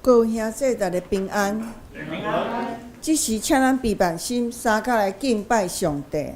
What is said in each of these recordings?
各位兄弟，大家平安。平安。即时，请咱闭目心，三脚来敬拜上帝。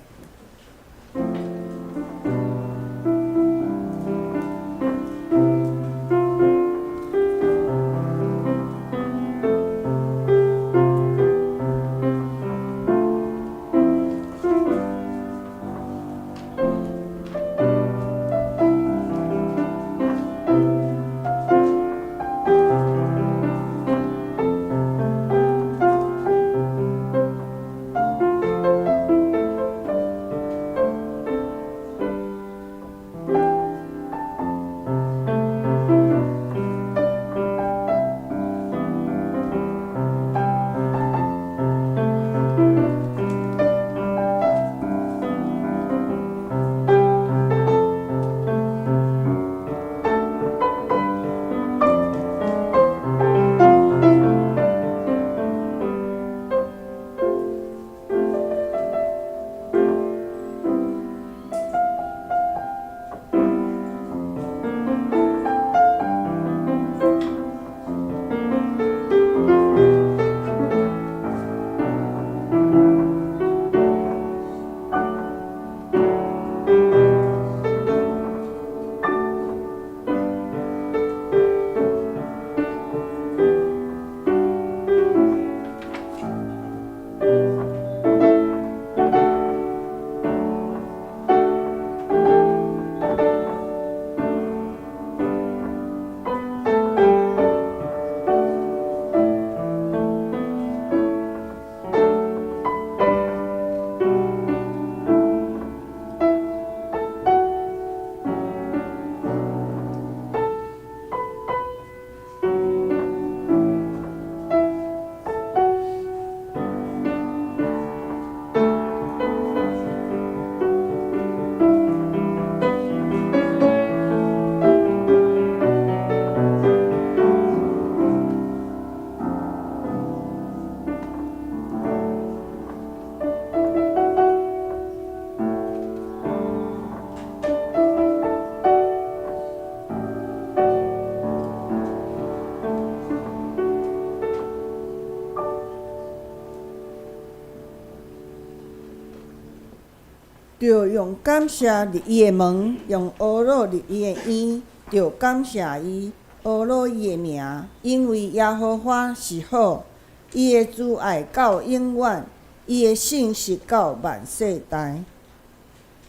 着用感谢入伊的门，用乌罗入伊的院，着感谢伊，乌罗伊的名，因为耶和华是好，伊的慈爱到永远，伊的信实到万世代。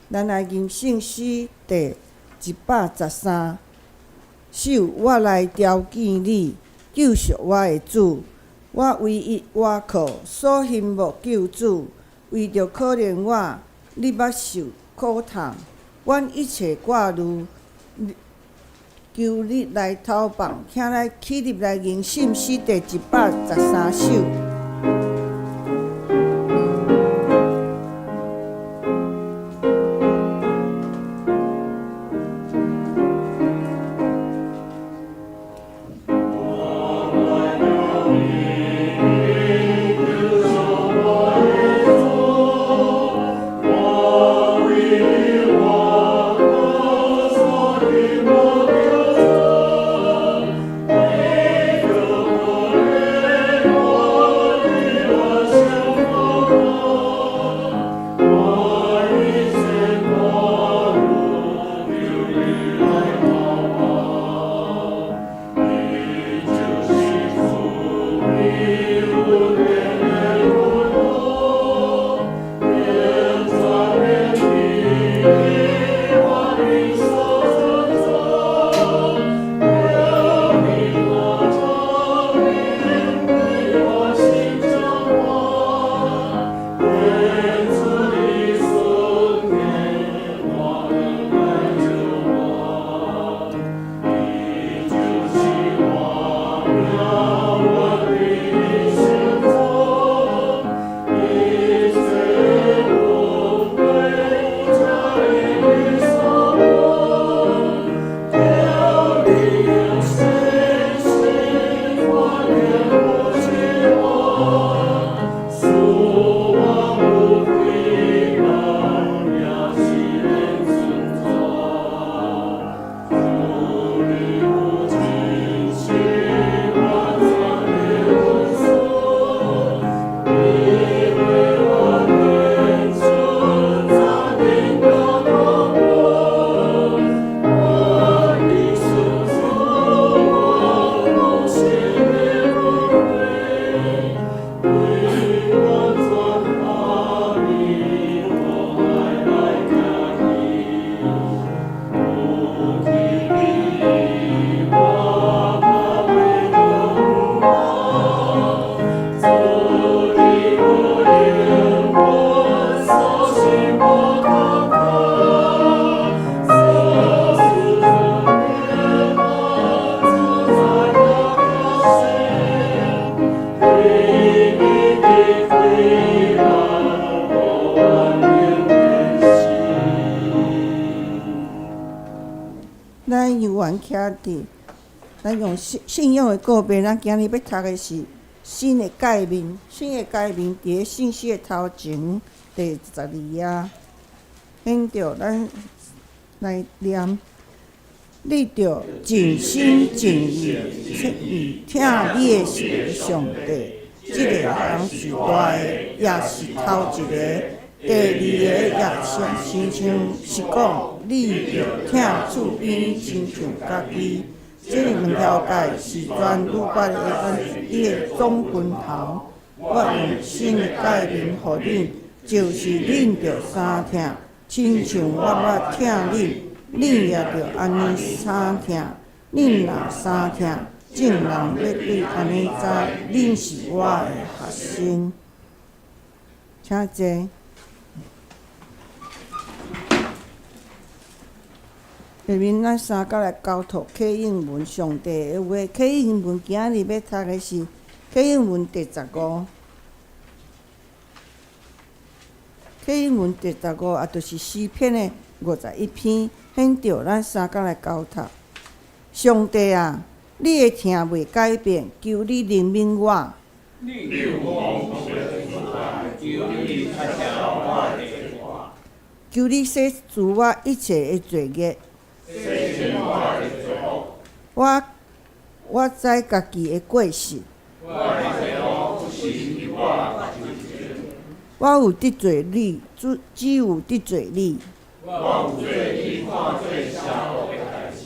咱来吟圣诗第113首，我来朝见你，救赎我的主，我唯一倚靠，所信无救主，为着可怜我。你捌受苦痛，阮一切挂虑，求你来投放，请来起立来吟圣诗第113首。我员徛伫，咱用信仰的告别，咱今日要读的是新的诫命。新的诫命伫个信息的头前第12页，免着咱来念。你着尽心尽意听你的是上帝，即个人是大的，也是头一个。第二个也亲像是讲，你着听厝边亲像家己。即两条诫是全律法的你的总根头。我用新的诫命互恁，就是恁着三听，亲像我听恁。恁也着安尼三听，恁若三听，众人要对安尼知，恁是我的学生。请坐。下面咱三角来交托启应文上帝的话。启应文今日要读的是启应文第15。启应文第15也就是诗篇的51篇。免着咱三角来交托。上帝啊，你的听袂改变，求你怜悯我。求你洗除我一切的罪孽。我知家己的过失。我有得罪你，只有得罪你。我有罪，你看做邪恶的代志，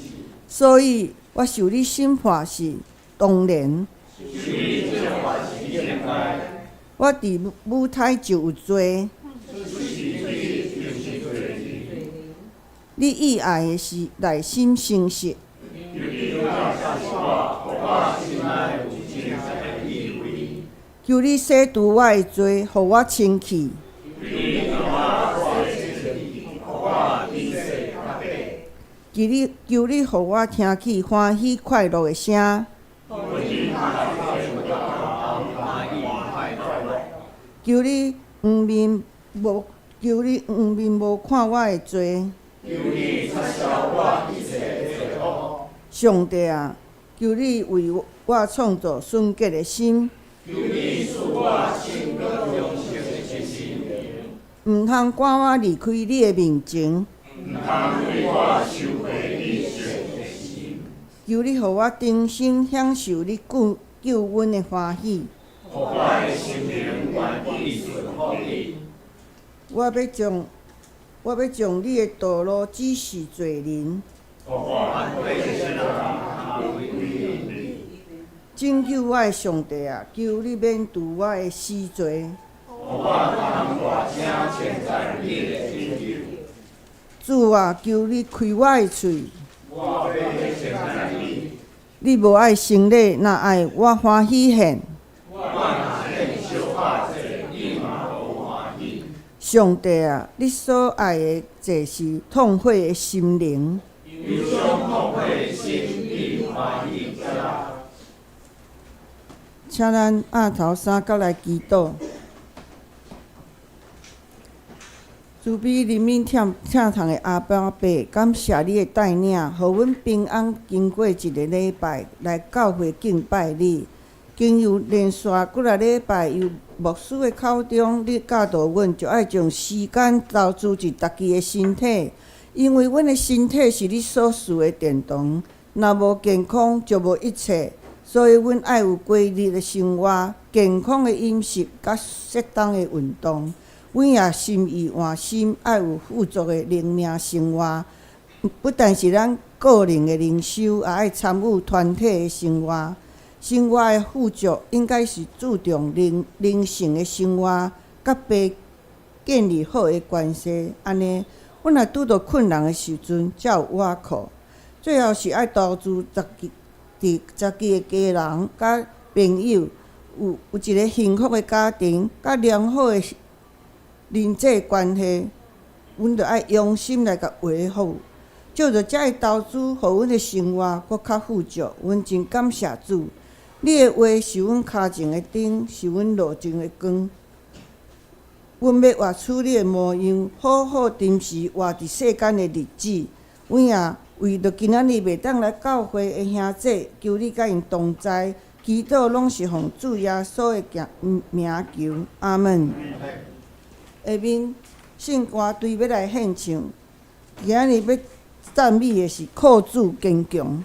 所以我受你审判是当然。我伫母胎就有罪。你意爱的是内心诚实。求你洗除我的罪，互我清气。求你，互我听起欢喜快乐的声。求你黄面无看我的罪。上帝啊，求你为我创造纯洁的心。毋通赶我离开你的面前。求你，互我重新享受你救恩的欢喜。我要将你的道路指示罪人。拯救我的上帝啊，求你免除我的死罪。主啊，求你开我的嘴。你无爱生礼，若爱我欢喜献。上帝啊，你所爱的祭是痛悔的心灵。请咱额头三角来祈祷。慈悲怜悯疼痛的阿爸爸，感谢你的带领，互阮平安经过一个礼拜来教会敬拜你。经由连续几个礼拜，由牧师的口中，你教导阮，就爱将时间投资伫家己的身体，因为阮的身体是你所赐的殿堂。若无健康，就无一切。所以，阮爱有规律的生活、健康的饮食，甲适当的运动。阮也心意换心，爱有富足的灵命生活。不但是咱个人的灵修，也爱参与团体的生活。生活的富足应该是注重灵性的生活，甲爸建立好的关系。安尼，阮若拄到困难的时阵，才有倚靠。最后是爱投资家己的家人、甲朋友，有一个幸福的家庭，甲良好的人际关系，阮着爱用心来甲维护。借着遮个投资，互阮的生活搁较富足。阮真感谢主，你的话是阮脚前的灯，是阮路前的光。阮要活出你的模样，好好珍惜活伫世间的日子。阮也为着今仔日袂当来教会的兄姐，求你甲因同在，祈祷拢是奉主耶稣的名求，阿门。下面圣歌队要来献唱，今仔日要赞美的是靠主坚强。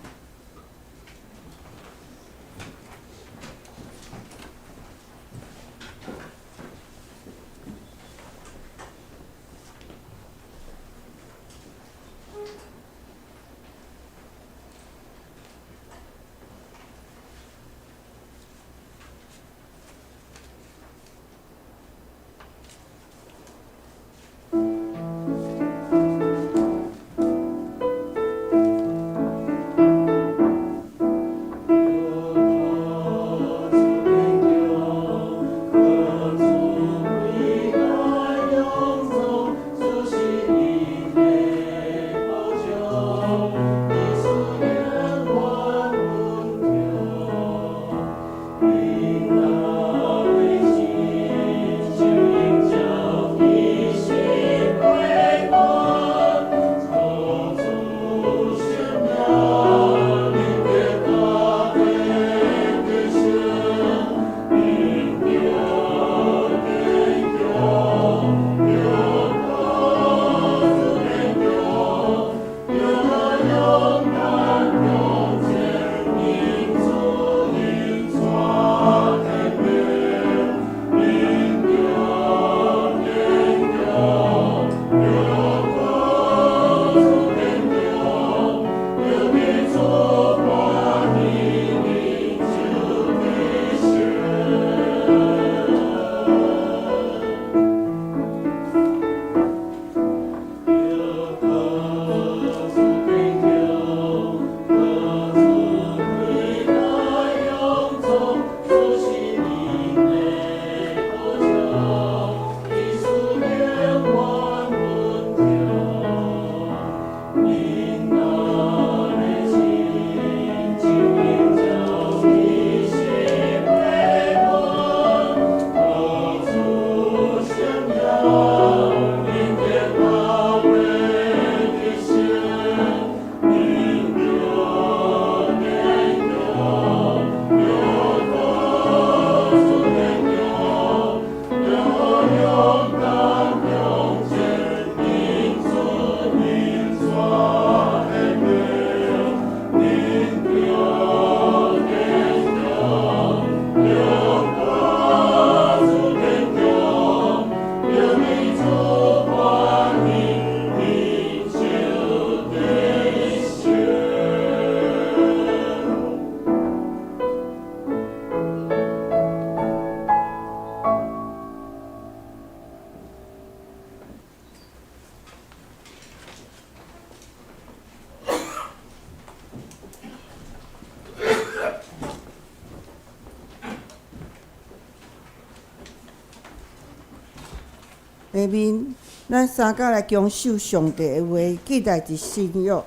下面，咱三甲来强守上帝的话，记载伫新约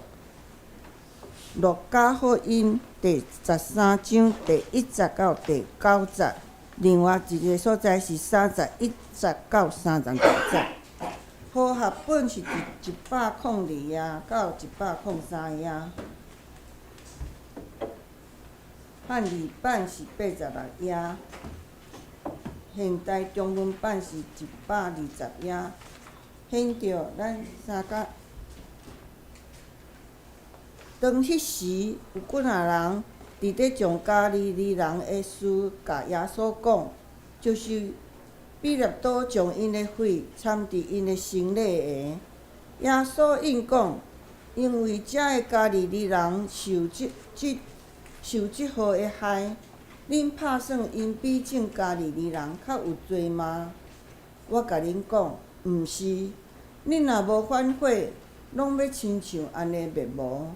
路加福音第13章第1节到第9节，另外一个所在是31节到32节。和合本是102页到103页，汉语版是86页。现代中文版是120页，显着咱三甲。当迄时，有几若人伫咧将加利利人的事甲耶稣讲，就是彼勒多将因的血掺伫因的生礼下。耶稣应讲，因为遮的加利利人受即号的害。恁拍算因比种加利利人较有罪吗？我甲恁讲，毋是。恁若无反悔，拢要亲像安尼灭无。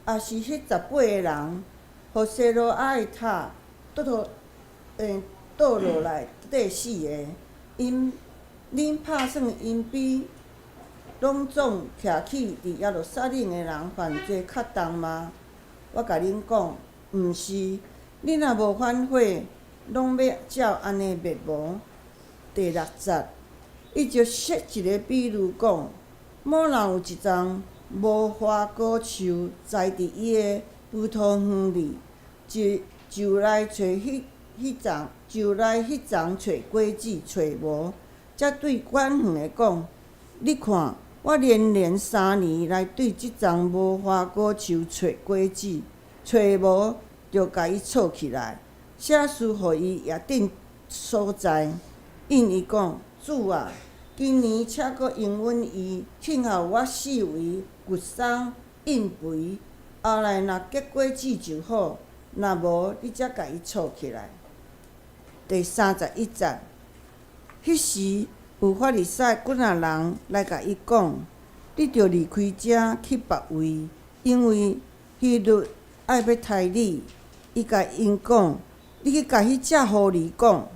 也是迄18个人，互西罗亚的塔倒落来缀死的。恁拍算因比拢总徛起伫耶路撒冷的人犯罪较重吗？我甲恁讲，毋是。恁若无反悔，拢要照安尼灭无。第6节，伊就设一个比喻讲，某人有一丛无花果树栽伫伊的葡萄园里，就来找迄丛，找果子，找无，才对管园的讲：你看，我连3年来对即丛无花果树找果子，找无就甲伊撮起来，写书互伊约定所在。因伊讲：主啊，今年请阁应允伊，庆候我四围骨松应肥，后来若结果子就好，若无你才甲伊撮起来。第31节，迄时有法利赛几仔人来甲伊讲：你着离开遮去别位，因为希律爱要杀你。伊甲因讲：你去甲迄只狐狸讲，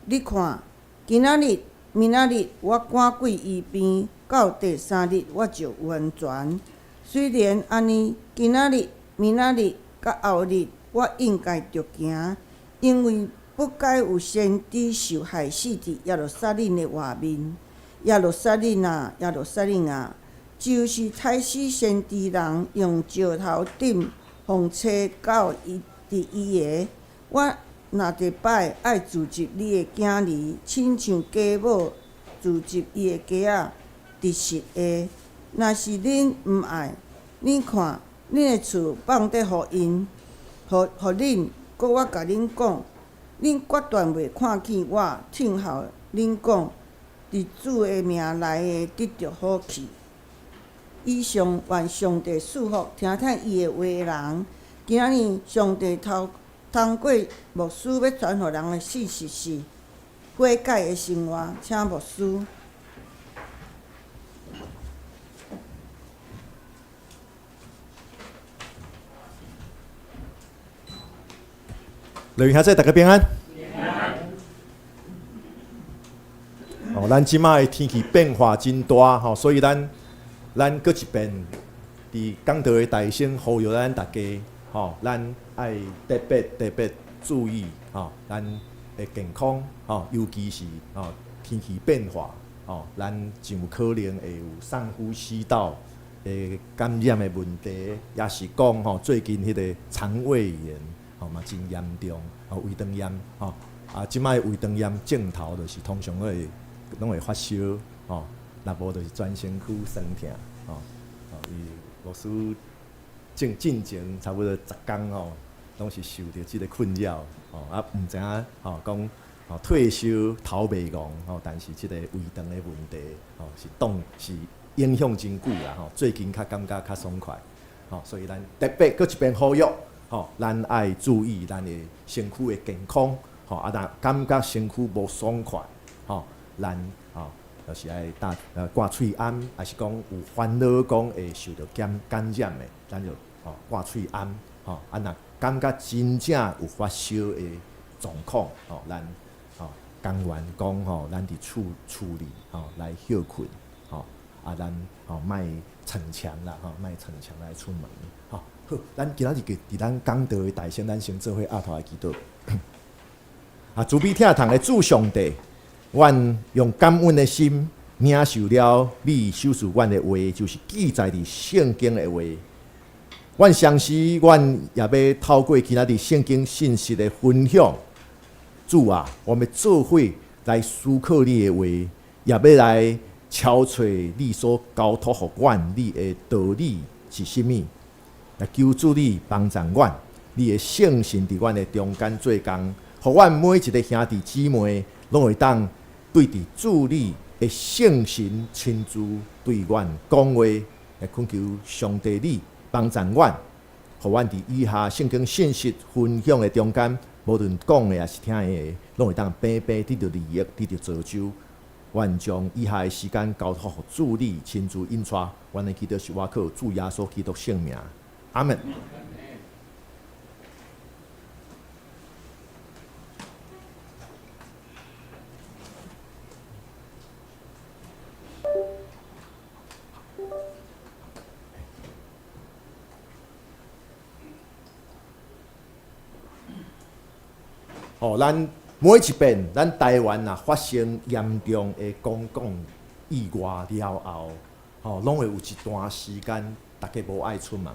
你看，今仔日、明仔日我赶鬼医病，到第3日我就完全。虽然安尼，今仔日、明仔日甲后日我应该着行，因为不该有先知受害死伫耶路撒冷的外面。耶路撒冷啊，耶路撒冷啊，就是杀死先知人用石头顶互切到伊的。我若一摆爱自集你的囝儿，亲像家母自集伊的家仔，直实的。若是恁毋爱，恁看恁的厝放伫互因，互恁，搁我甲恁讲，恁决断袂看见我，听候恁讲，伫主的名内的得着好气。以上愿上帝赐福，听听伊的话的人。今仔日上帝通过牧师要传互人的事实是悔改的生活，请牧师。各位兄弟，大家平安。咱即摆的天气变化真大，所以咱搁一遍伫讲道的大声呼吁咱大家，咱爱特别注意，咱的健康，尤其是天气变化，咱真有可能会有上呼吸道的感染的问题，也是讲最近迄个肠胃炎。嘛真严重，胃肠炎，即摆胃肠炎症头就是通常拢会发烧，若无就是全身躯酸痛，伊牧师进前差不多10天拢是受到即个困扰，毋知影讲退休头袂戆，但是即个胃肠的问题，是影响真久啦，最近较感觉较爽快，所以咱特别搁一遍呼吁。咱爱注意咱的身躯的健康，若感觉身躯无爽快，咱就是爱挂喙罨，还是讲有烦恼讲会受到感染的，咱就挂喙罨，若感觉真正有发烧的状况，咱甘愿讲咱伫厝里来休困，咱莫逞强啦，莫逞强来出门，好，咱今仔日伫咱讲道的大声，咱先做伙压头来祈祷。慈悲疼痛的主上帝，阮用感恩的心领受了你授予阮的话，就是记载伫圣经的话。阮相信，阮也要透过今仔日圣经信息的分享，主啊，我们做伙来思考你的话，也要来敲揣你所交托互阮你的道理是甚物。来求主你帮助阮，你的圣神伫阮的中间做工，互阮每一个兄弟姊妹拢会当对伫主你的圣神亲自对阮讲话，来恳求上帝你帮助阮，互阮伫以下圣经信息分享的中间，无论讲的也是听的，拢会当平平得到利益，得到造就。愿将以下的时间交托互主你亲自引带，阮的祈祷是我靠主耶稣基督圣名。阿门。咱每一遍，咱台湾发生严重的公共意外了后，拢会有一段时间大家无爱出门，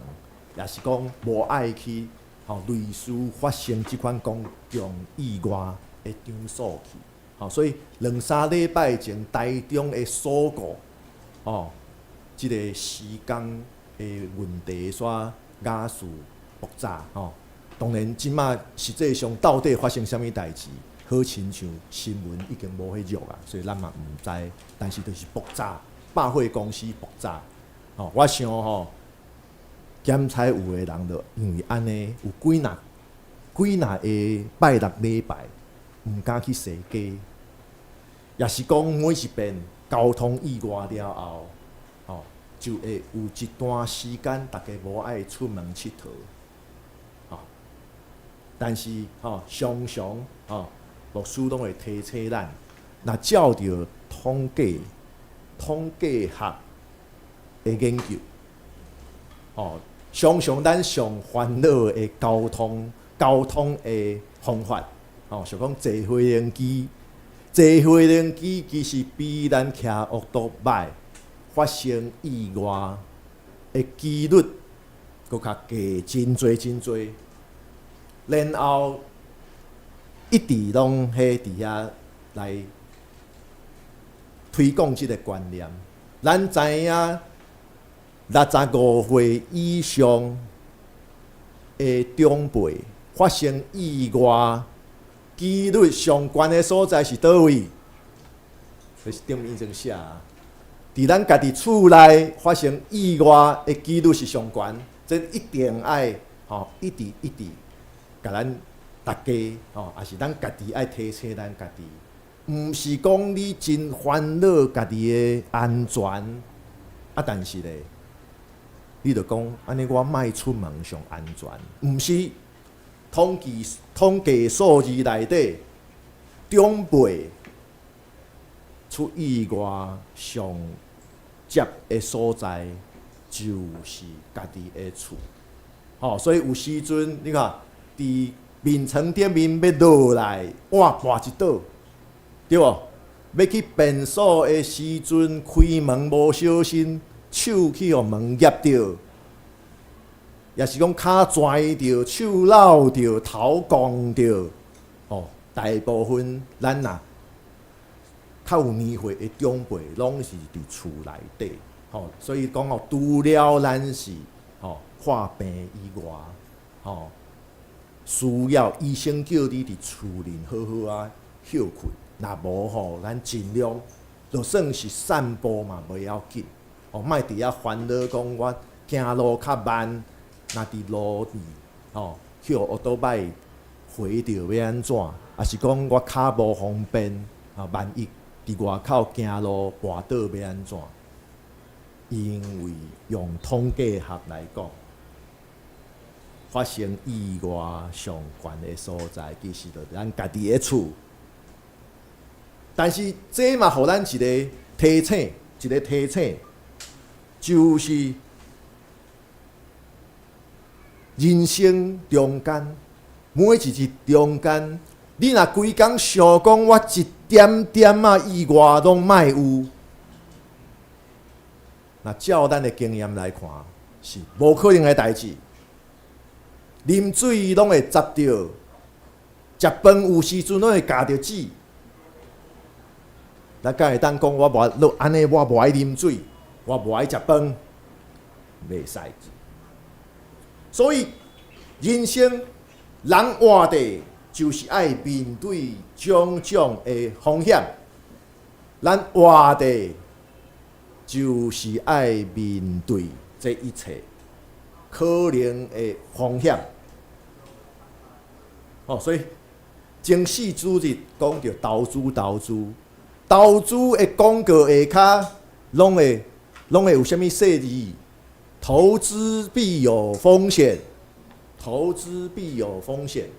也是讲无爱去类似发生即款公共意外的场所去。所以2-3礼拜前，台中的锁国，即个时间的问题煞雅事复杂。当然，即马实际上到底发生啥物代志，好亲像新闻已经无迄肉啊，所以咱嘛毋知。但是就是复杂，百货公司复杂。我想检采有的人就因为安尼，有几若个拜六礼拜毋敢去踅街，也是讲每一遍交通意外了后，就会有一段时间大家无爱出门佚佗。但是常常律师拢会提醒咱，若照着统计学的研究，常常咱上烦恼的交通的方法，像讲坐飞行机，其实比咱骑奥多摆发生意外的几率搁较低真多。然后一直拢伫遐来推广即个观念。咱知影65岁以上的长辈发生意外几率上悬的所在是倒位？就是顶面正写啊，伫咱家己厝内发生意外的几率是上悬，这一定爱一直。甲咱大家也是咱家己爱提醒咱家己，毋是讲你真烦恼家己的安全，但是咧，你着讲安尼我莫出门上安全，毋是统计数字内底，长辈出意外上接的所在就是家己的厝，所以有时阵你看。伫眠床顶面要落来，哇，跋一倒，对无？要去便所的时阵，开门无小心，手去互门夹着，也是讲骹拽着，手扭着，头撞着。大部分咱较有年岁的长辈，拢是伫厝内底。所以讲除了咱是看病以外，需要医生叫你伫厝内好好啊休困，若无咱尽量就算是散步嘛袂要紧，莫伫遐烦恼讲我行路较慢，若伫路边去奥多摆回着要安怎？也是讲我骹无方便万一伫外口行路跋倒要安怎？因为用统计学来讲。发生意外上悬的所在，其实就是咱家己的厝。但是这嘛，互咱一个提醒，就是人生中间，每一日中间，你若规工想讲我一点点意外拢莫有，那照咱的经验来看，是无可能的代志。啉水拢会砸着，食饭有时阵拢会夹着纸。咱敢会当讲我无安尼，我无爱啉水，我无爱食饭，袂使。所以人生人活地就是爱面对种种的风险，咱活地就是爱面对这一切可能的风险。所以前4主日讲到投资的广告下骹拢会有啥物细字？投资必有风险，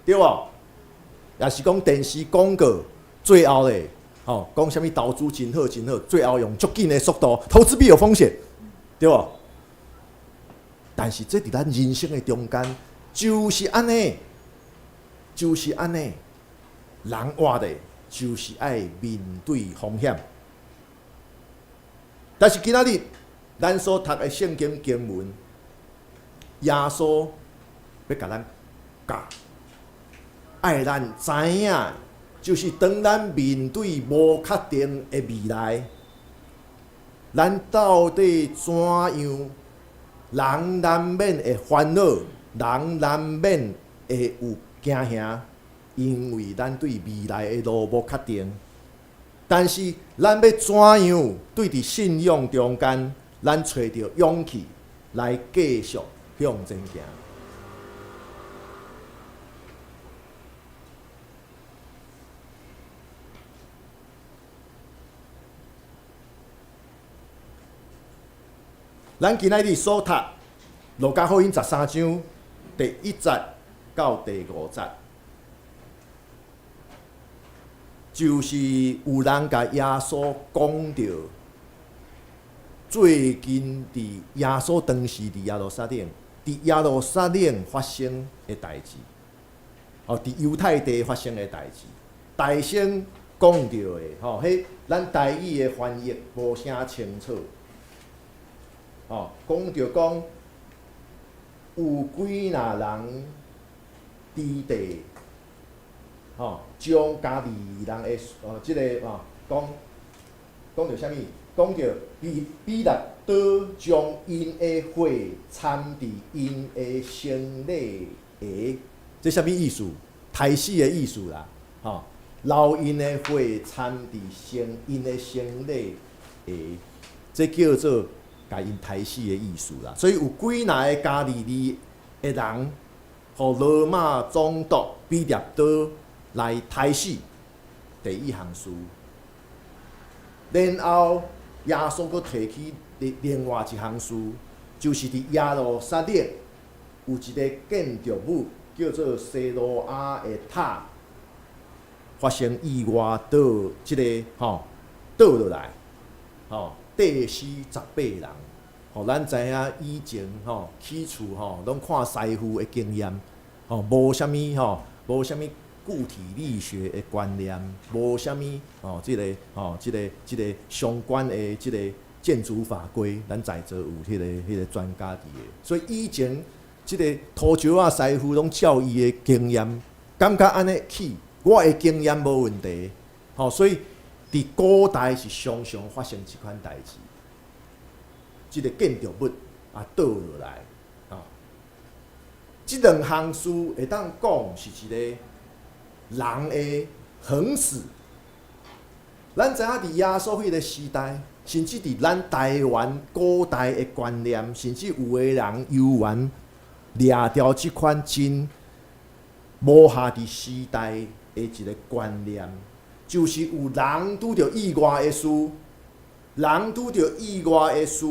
对无？也是讲电视广告最后咧，讲啥物投资真好，最后用足紧的速度，投资必有风险，对无？但是这伫咱人生的中间，就是安尼，人活的，就是爱面对风险。但是今仔日咱所读的圣经经文，耶稣要甲咱教，爱咱知影，就是当咱面对无确定的未来，咱到底怎样？人难免会烦恼，人难免会有惊吓，因为咱对未来的路无确定。但是咱要怎样对伫信仰中间，咱找到勇气来继续向前行？咱今仔日所读《路加福音》13章第1节到第5节，就是有人甲耶稣讲到，最近伫耶稣当时伫耶路撒冷，伫耶路撒冷发生的代志，伫犹太地发生的代志，大声讲到的，迄咱台语的翻译无啥清楚。讲着讲，有几若人伫地，将家己人的即个讲着啥物？讲着彼拉多将因的血掺伫因的生理下，这啥物意思？胎死的意思啦，流因的血掺伫因的生理下，这叫做甲因胎死的意思啦。所以有几若个加利利的人，互罗马总督彼拉多来胎死第一项事，然后耶稣佫提起另外一项事，就是伫耶路撒冷有一个建筑物叫做西罗亚的塔发生意外倒即个倒落来，地死18人。咱知影以前起厝拢看师傅的经验，无啥物无啥物固体力学的观念，无啥物即个相关的即个建筑法规，咱在座有迄个专家伫的。所以以前即个土石仔师傅拢照伊的经验，感觉安尼起，我的经验无问题。所以伫古代是常常发生即款代志，即个建筑物倒落来，即两项事会当讲是一个人的横死。咱知影伫耶稣迄个时代，甚至伫咱台湾古代的观念，甚至有的人犹原掠掉即款真无下伫时代的一个观念，就是有人拄着意外的事，人拄着意外的事，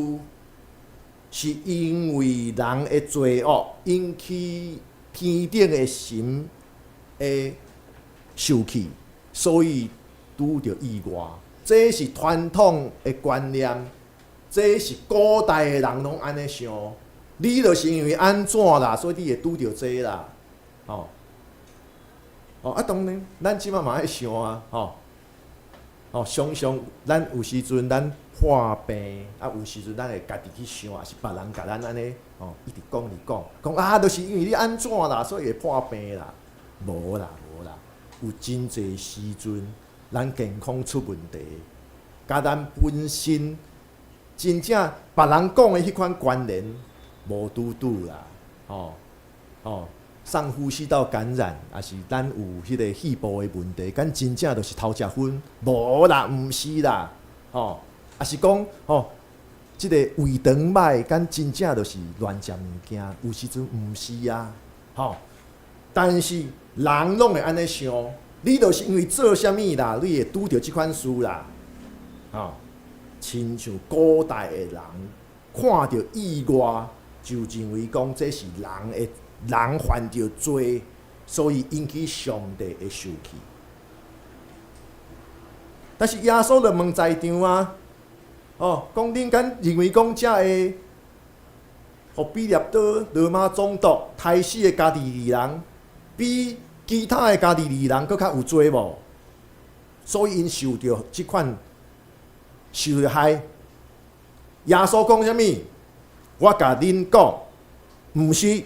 是因为人的罪恶引起天顶的神的受气，所以拄着意外。这是传统的观念，这是古代的人拢安尼想。你就是因为安怎啦，所以你会拄着这啦。当然，咱即摆嘛爱想啊，常常咱有时阵咱破病，有时阵咱会家己去想，也是别人甲咱安尼，一直讲，就是因为你安怎啦，所以会破病啦。无啦，有真侪时阵，咱健康出问题，甲咱本身真正别人讲的迄款观念无拄啦，上呼吸道感染，也是咱有迄个肺部的问题，敢真正就是偷食薰？无啦，毋是啦，也是讲即个胃肠歹，敢真正就是乱食物件？有时阵毋是啊，但是人拢会安尼想，你就是因为做啥物啦，你会拄着即款事啦，亲像古代的人看到意外，就认为讲这是人犯着罪，所以引起上帝的生气。但是耶稣就问在场啊，讲恁敢认为讲遮个互彼拉多罗马总督杀死的加利利人，比其他的加利利人佫较有罪无？所以因受着即款受着害。耶稣讲啥物？我甲恁讲，毋是，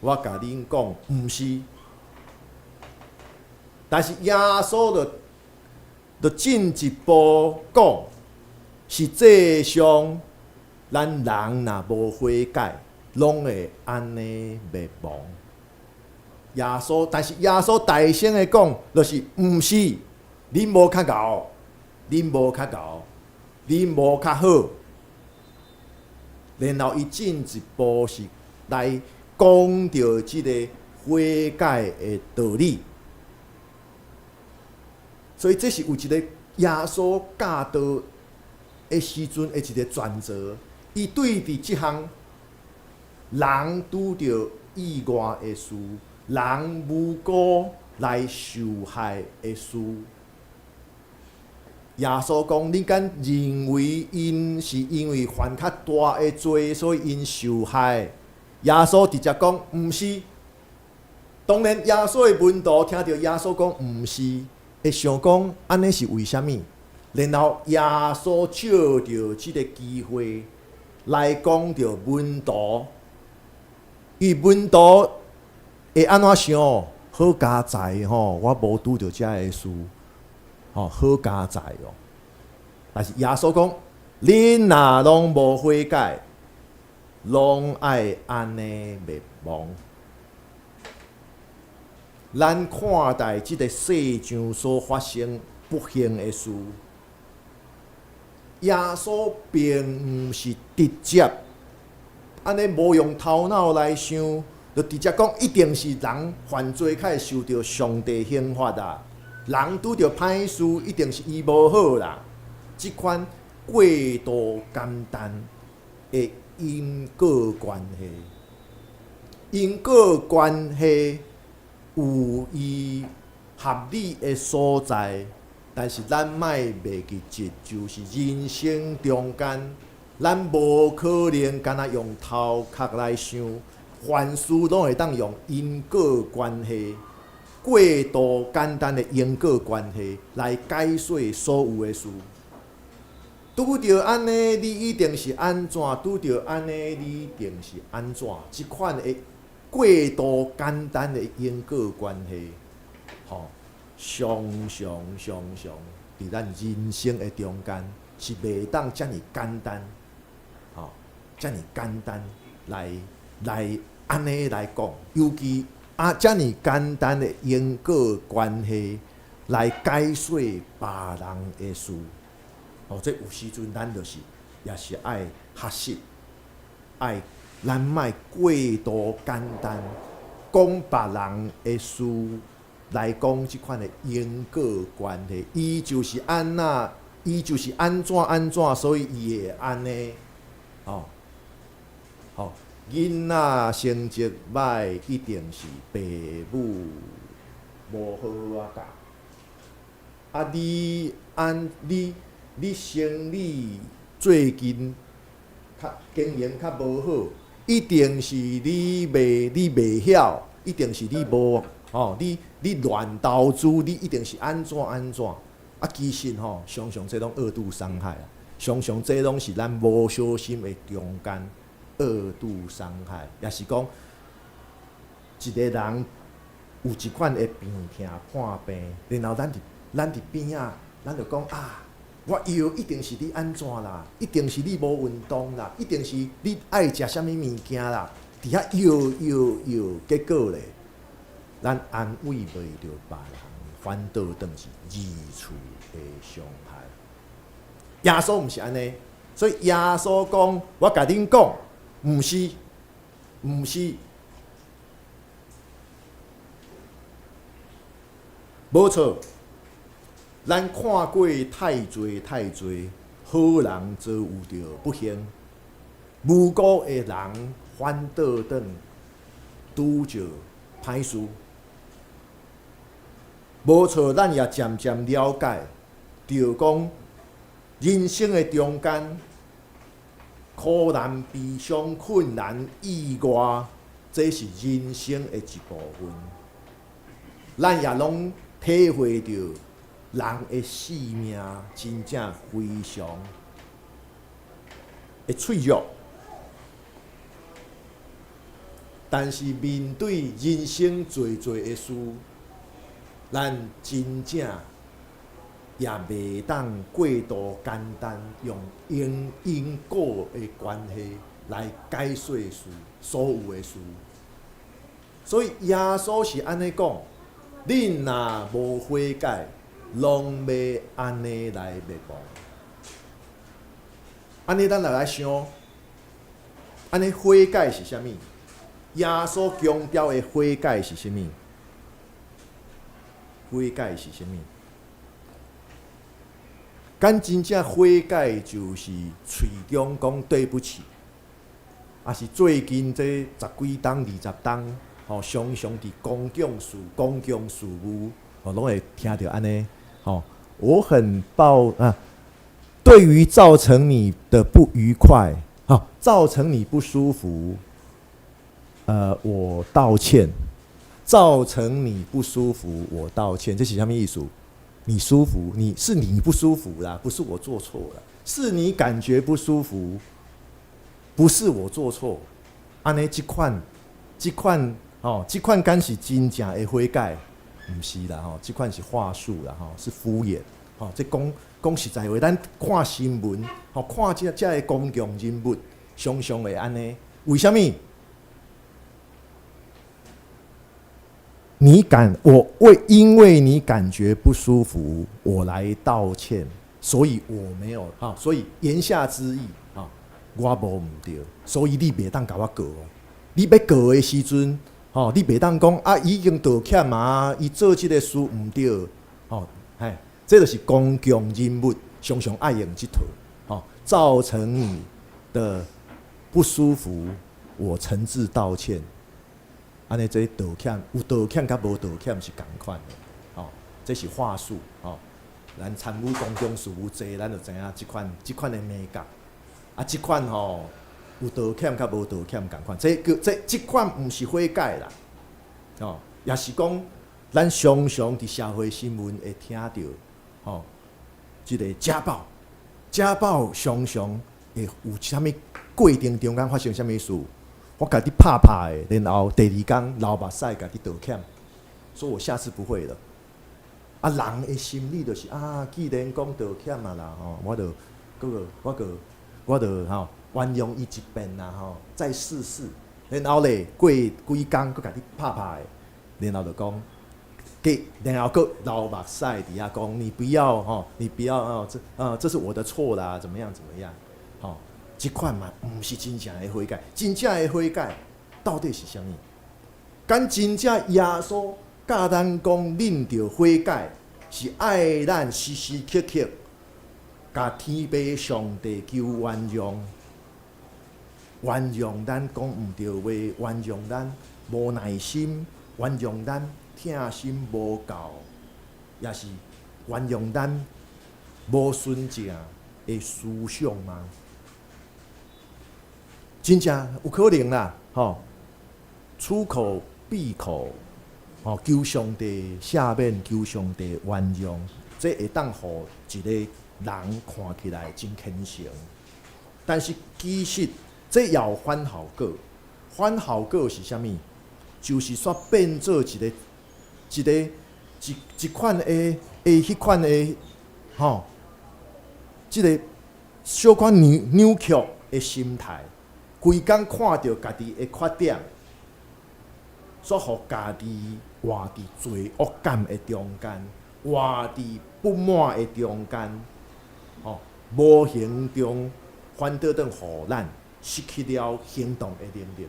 我甲恁讲，毋是。但是耶稣就进一步讲，是这上咱人若无悔改，拢会安尼灭亡。耶稣，但是耶稣大声的讲，就是毋是，恁无较敖，恁无较敖，恁无较好。然后伊进一步是来讲到即个悔改的道理。所以这是有一个耶稣教导的时阵的一个转折。伊对伫即项人拄着意外的事，人无辜来受害的事，耶稣讲：你敢认为因是因为犯较大的罪，所以因受害？耶稣直接讲：毋是。当然，耶稣的门徒听到耶稣讲毋是，会想讲安尼是为虾米？然后耶稣借着即个机会来讲着门徒，伊门徒会安怎想？好家在吼，我无拄着遮个事，吼好家在哦。但是耶稣讲，恁若拢无悔改，拢爱安尼灭亡。咱看待即个世上所发生不幸的事，耶稣并毋是直接安尼无用头脑来想，就直接讲一定是人犯罪才会受到上帝刑罚啦。人拄着歹事，一定是伊无好啦。即款过度简单的因果关系，因果关系有伊合理的所在，但是咱莫袂记住，就是人生中间，咱无可能干那用头壳来想，凡事拢会当用因果关系，过度简单的因果关系来解说所有的事。拄着安尼，你一定是安怎？拄着安尼，你一定是安怎？即款的过度简单的因果关系，常常，伫咱人生的中间是袂当遮尔简单，遮尔简单来安尼来讲，尤其遮尔简单的因果关系来解说别人的事。这有时阵咱就是也是爱学习，咱莫过度简单，讲别人的事来讲即款的因果关系，伊就是安那，伊就是安怎，所以伊会安尼，囡仔成绩歹，一定是爸母无好好教。你生理最近经营较无好，一定是你袂晓，一定是你无你乱投资，你一定是安怎。其实常常这拢二度伤害啊，常常这拢是咱无小心的中间二度伤害，也是讲一个人有一款的病痛看病，然后咱伫边仔，咱就讲我以为一定是你安怎啦，一定是你无运动啦，一定是你爱食啥物物件啦，伫遐摇，结果咧，咱安慰袂着别人，反倒当是二次的伤害。耶稣毋是安尼，所以耶稣讲，我甲恁讲，毋是，无错。咱看过太侪好人遭有着不幸，无辜的人反倒转拄着歹事。无错，咱也渐渐了解，就讲人生的中间，苦难、悲伤、困难、意外，这是人生的一部分。咱也拢体会着。人的生命真正非常的脆弱，但是面对人生最的事，咱真正也袂当过度简单，用因果的关系来解说所有的事。所以耶稣是安尼讲：恁若无悔改，拢要安尼来灭亡。安尼咱来想，安尼悔改是啥物？耶稣强调的悔改是啥物？悔改是啥物？敢真正悔改就是嘴中讲对不起，也是最近这10几档、20档，常常伫公共事务，拢会听到安尼，我很对于造成你的不愉快，造成你不舒服，我道歉。造成你不舒服，我道歉。这是什么意思？你舒服，你不舒服啦，不是我做错了，是你感觉不舒服，不是我做错。安尼这款敢是真正的悔改，不是啦，这款是话术啦，是敷衍。这讲实在话，咱看新闻，看这的公共人物，常常会安尼。为什么？因为你感觉不舒服，我来道歉，所以我没有所以言下之意我无唔对，所以你袂当甲我告哦。你要告的时阵你袂当讲已经道歉嘛，伊做这个事唔对这就是公共人物常常爱用这套造成你的不舒服，我诚挚道歉。安尼这道歉有道歉甲无道歉是同款的，这是话术咱参与公共事务济，咱就知影这款的美感这款有道歉甲无道歉同款，这款毋是悔改啦，也是讲咱常常伫社会新闻会听到这个家暴常常会有啥物过程中间发生啥物事。我甲你拍的，然后第二天流目屎甲你道歉，说我下次不会了。人的心理就是既然讲道歉啦我就原谅伊一遍啦再试试。然后咧过几天，佮甲你拍的，然后就讲，然后佮流目屎底下讲，你不要这是我的错啦，怎么样？这款嘛，不是真正的悔改。真正的悔改到底是啥物？敢真正耶稣教咱讲，恁着悔改，是爱咱时时刻刻，甲天父上帝求原谅，原谅咱讲唔对话，原谅咱无耐心，原谅咱疼心无够，也是原谅咱无纯正的思想吗？真正有可能啦，出口闭口，求上帝赦免，求上帝原谅，这会当互一个人看起来真虔诚。但是其实这也有反效果，反效果是啥物？就是煞变做一款的迄款的这个小可扭曲的心态。规工看到家己的缺点，煞互家己活伫罪恶感的中间，活伫不满的中间，无形中反倒等互咱失去了行动的能力，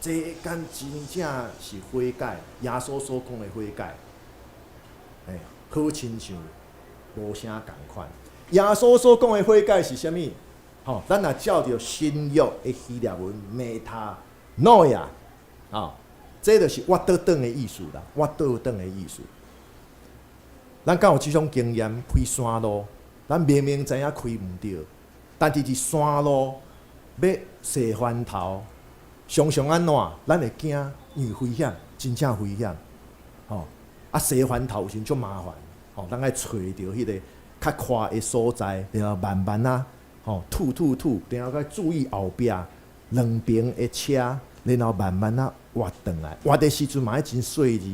这敢真正是悔改，耶稣所讲的悔改，好亲像无啥共款。耶稣所讲的悔改是啥物？咱若照着新约的希腊文 metanoia， 这就是我倒转的意思啦。我倒转的意思，咱敢有这种经验？开山路，咱明明知影开唔对，但是伫山路要洗翻头，常常安怎？咱会惊，因为危险，真正危险。洗翻头有时足麻烦，咱爱找着迄个较宽的所在，然后慢慢吐，然后再注意后壁，两边的车，然后慢慢啊挖转来，挖的时阵嘛，真细致。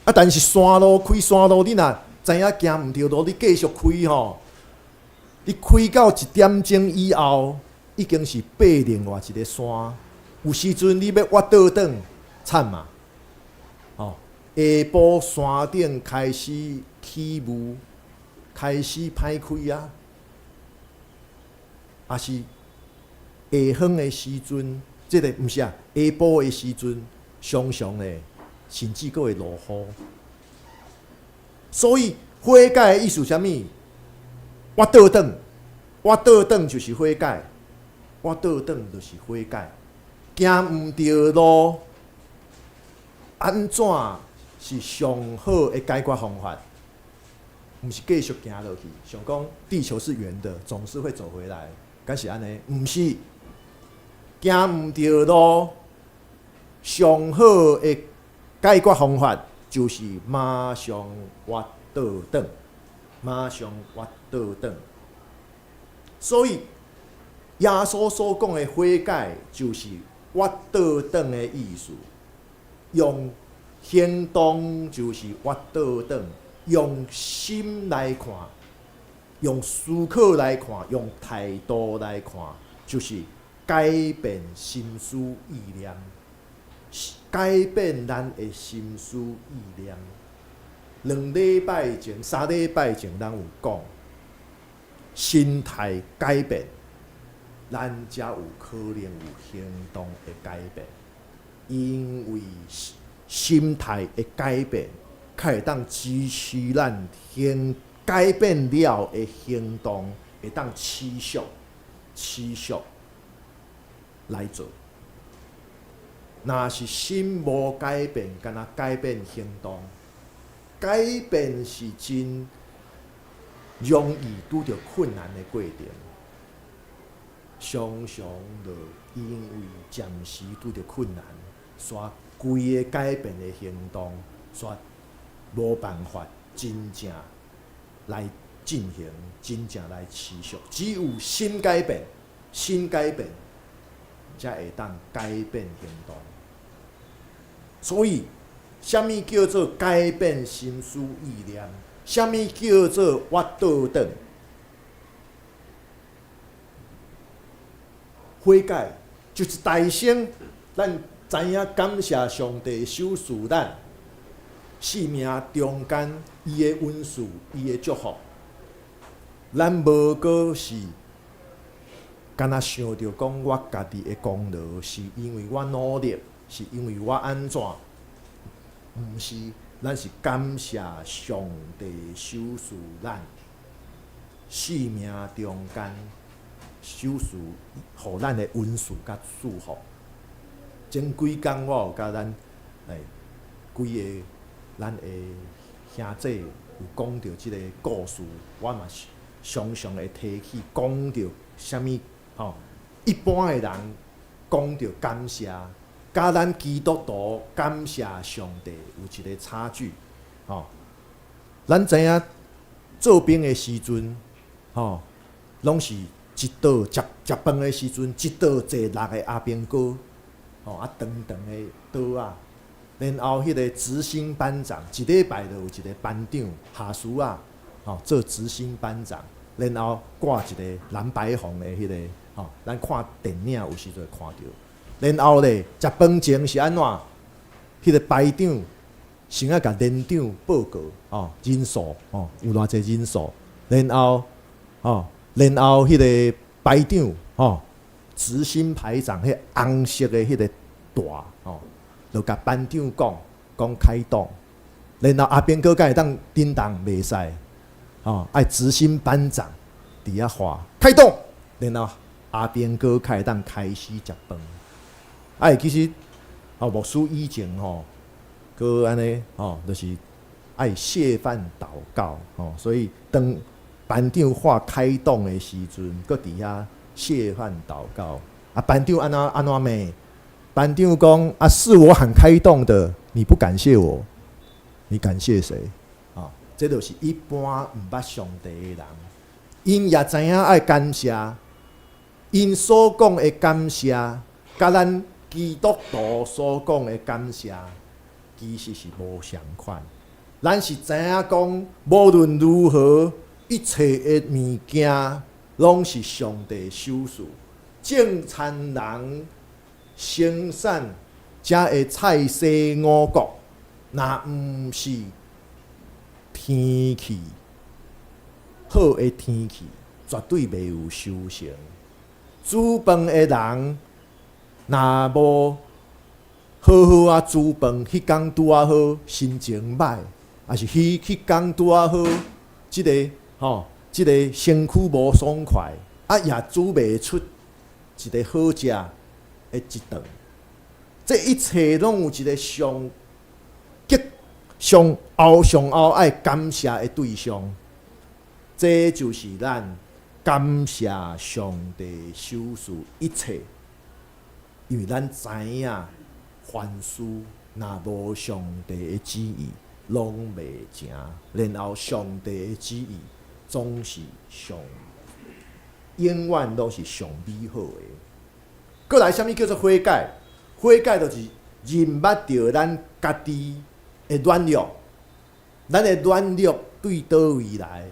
啊，但是山路开山路，你若知影行毋对路，你继续开吼，你开到1点钟以后，已经是爬另外一个山。有时阵你要挖倒转，惨嘛！哦，下晡山顶开始起雾，开始歹开啊，也是下昏的时阵，即个毋是啊，下晡的时阵，常常咧，甚至佫会落雨。所以火解的意思是啥物？我倒转，我倒转就是火解，我倒转就是火解。行毋对路，安怎是上好的解决方法？毋是继续行落去。想讲地球是圆的，总是会走回来，敢是安尼？毋是，行毋对路，上好的解决方法就是马上挖倒转，马上挖倒转。所以耶稣所讲的悔改，就是挖倒转的意思。用行动就是挖倒转，用心来看，用思考来看，用态度来看，就是改变心思意念，改变咱的心思意念。2礼拜前、3礼拜前，咱有讲心态改变，咱才有可能有行动的改变。因为心态的改变，才会当支持咱改变了的行动，会当持续来做。若是心无改变，敢若改变行动，改变是真容易拄着困难的过程。常常就因为暂时拄着困难，煞规个改变的行动，煞无办法真正来进行，真正来持续。只有心改变，才会当改变行动。所以，什么叫做改变心思意念？什么叫做挖倒转？悔改就是大声，咱知影感谢上帝赏赐咱生命中间伊的恩赐、伊的祝福。咱无过是敢若想着讲我家己的功劳，是因为我努力，是因为我安怎？毋是，咱是感谢上帝赏赐咱生命中间赏赐互咱的恩赐甲祝福。前几工我有甲咱几个咱的兄弟有讲着即个故事，我嘛是常常会提起讲着啥物一般的人讲着感谢，甲咱基督徒感谢上帝有一个差距。咱知影做兵的时阵，拢是一道食饭的时阵，一道坐6个阿兵哥，长长的刀啊。然后迄个执行班长，一礼拜就有一个班长下属啊，做执行班长。然后挂一个蓝白红的迄个，咱看电影有时就会看到。然后咧，食饭前是安怎？迄个排长先甲连长报告，人数，有偌济人数。然后迄个排长，执行排长，迄红色的迄个大，就甲班长讲开动。然后阿兵哥才会当叮当袂使。爱执行班长伫遐话开动，然后阿兵哥才会当开始食饭。其实牧师以前佮安尼就是爱谢饭祷告所以当班长话开动的时阵，佮伫遐谢饭祷告。班长安怎骂？班长讲是我喊开动的，你不感谢我，你感谢谁？这就是一般毋捌上帝的人，因也知影爱感谢，因所讲的感谢，甲咱基督徒所讲的感谢，其实是无相款。咱是知影讲，无论如何，一切的物件拢是上帝手事。正餐人生产遮的菜色五谷，若毋是天气好的天气，绝对袂有收成。煮饭的人，若无好好啊煮饭，迄工拄啊好，心情歹，也是迄工拄啊好，即个身躯无爽快，也煮袂出一个好食的一顿。这一切拢有一个上后爱感谢的对象，这就是咱感谢上帝手事一切，因为咱知影凡事若无上帝的旨意，拢袂成。然后上帝的旨意总是永远都是上美好的。过来，什么叫做悔改？悔改就是认捌到咱家己的软弱，咱的软弱对倒位来？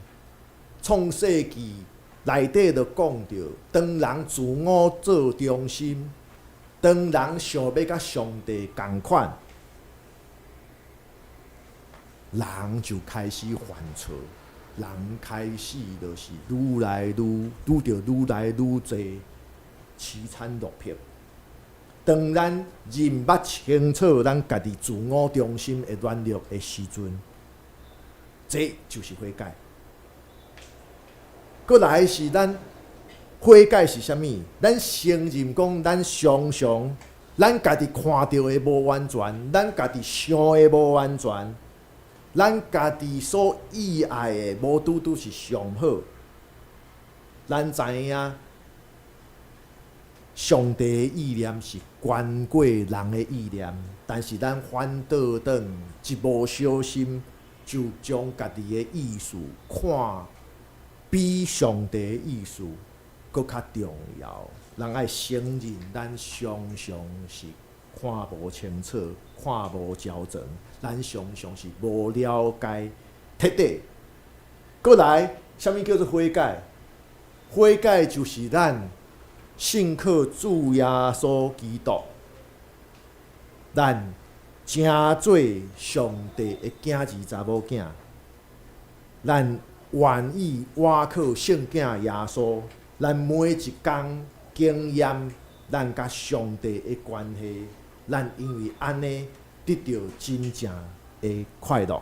创世纪内底就讲到，当人自我做中心，当人想要甲上帝同款，人就开始犯错，人开始就是愈来愈愈多凄惨落魄。当咱认捌清楚咱家己自我中心的软弱的时阵，这就是悔改。过来是咱悔改是啥物？咱承认讲，咱常常咱家己看到的无完全，咱家己想的无完全，咱家己所意爱的无拄拄是上好。咱知影上帝的意念是关过人的意念，但是咱反倒转一无小心，就将家己的意思看比上帝的意思搁较重要。人爱承认，咱常常是看无清楚，看无焦整，咱常常是无了解彻底。过来，啥物叫做悔改？悔改就是咱信靠主耶稣基督，咱成做上帝的囝儿查某囝，咱愿意倚靠圣囝耶稣，咱每一工经验咱甲上帝的关系，咱因为安尼得到真正的快乐，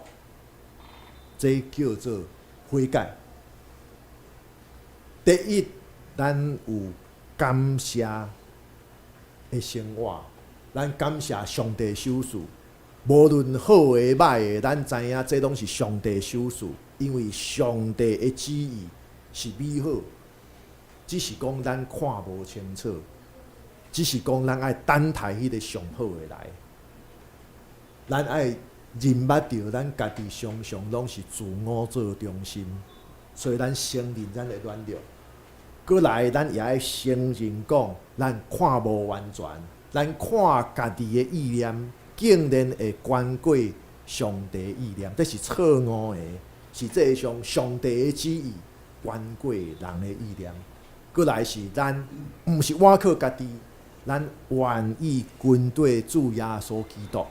这叫做悔改。第一，咱有感谢的生活，咱感谢上帝手事，无论好的歹的，咱知影这拢是上帝手事，因为上帝的旨意是美好，只是讲咱看无清楚，只是讲咱爱等待迄个上好的来，咱爱认捌到咱家己常常拢是自我做中心，所以咱承认咱的软弱。过来，咱也爱承认讲，咱看无完全，咱看家己的意念，竟然会关过上帝的意念，这是错误的，是这上上帝的旨意关过人的意念。过来是咱毋是倚靠家己，咱愿意跟对主耶稣基督，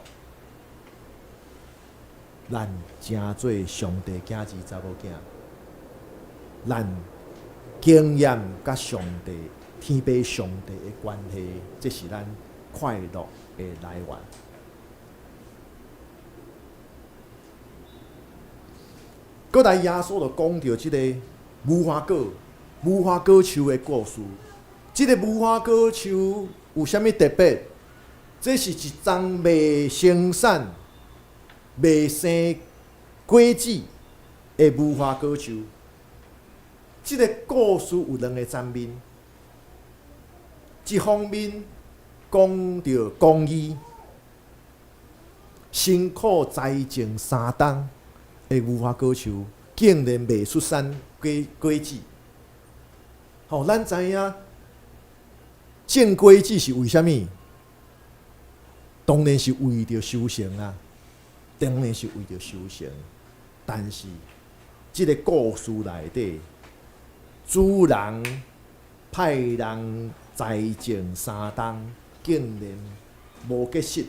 咱成做上帝囝儿查某囝，咱经验甲上帝、天父上帝的关系，这是咱快乐的来源。搁来耶稣就讲到即个无花果树的故事。即个无花果树有啥物特别？这是一丛未生产、未生果子的无花果树。这个故事有两个层面，一方面讲到公义，辛苦栽种3冬的无花果树，竟然未出产果子。咱知影正规矩是为虾米？当然是为着修行啊，当然是为着修行。但是，即个故事内底，主人派人栽种3冬，竟然无结实。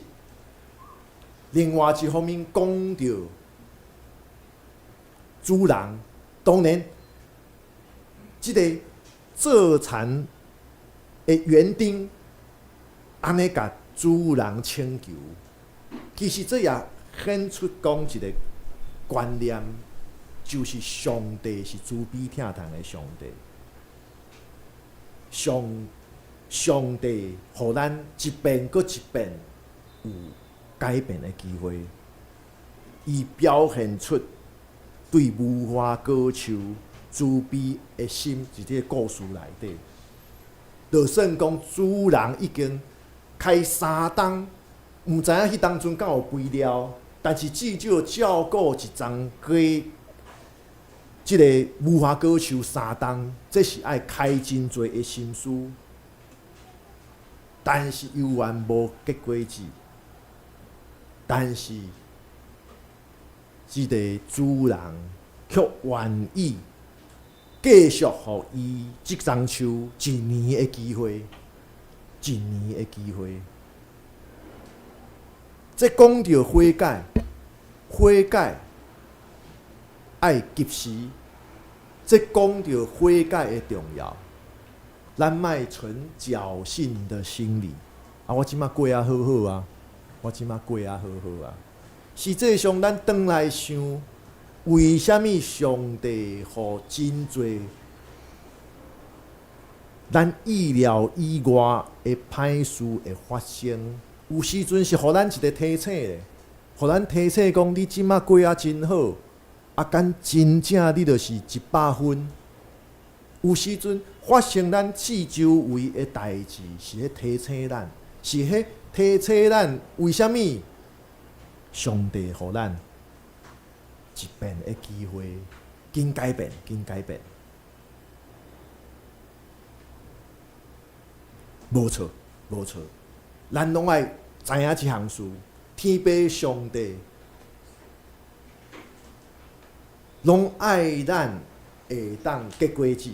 另外一方面讲到主人，当然，即个做田的园丁安尼甲主人请求，其实这也显出讲一个观念，就是上帝是慈悲疼痛的上帝。上帝互咱一遍搁一遍有改变的机会，伊表现出对无花果树慈悲的心，伫这个故事内底，就算讲主人已经开3冬，毋知影迄当阵敢有肥料，但是至少照顾一丛鸡，即个无花果树3冬，这是爱开真侪的心思，但是犹原无结果子。但是，即个主人却愿意继续互伊即丛树1年的机会，1年的机会。这讲到悔改，悔改爱及时。这讲到悔改的重要，咱莫存侥幸的心理。我即马过好好啊！我即马过好好啊！实际上，咱转来想，为虾米上帝互真侪咱意料以外的歹事会发生？有时阵是互咱一个提醒咧，互咱提醒讲你即马过真好，敢真正你就是100分。有时阵发生咱四周围的代志，是咧提醒咱，是迄提醒咱为虾米上帝互咱一遍的机会，紧改变，紧改变。无错，无错，咱拢爱知影一项事：天父上帝拢爱咱会当结果子。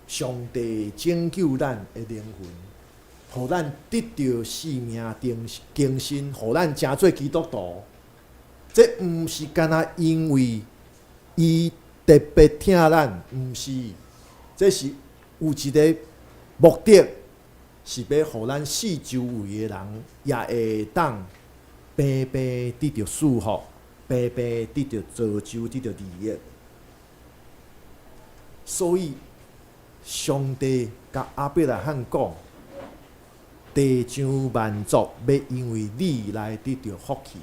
上帝拯救咱的灵魂，互咱得到生命更新，互咱成做基督徒。这毋是干那因为伊特别疼咱，毋是，这是有一个目的，是要互咱四周围的人也会当平平得到祝福，平平得到造就，得到利益。所以，上帝甲亚伯拉罕讲：地上万族要因为你来得到福气。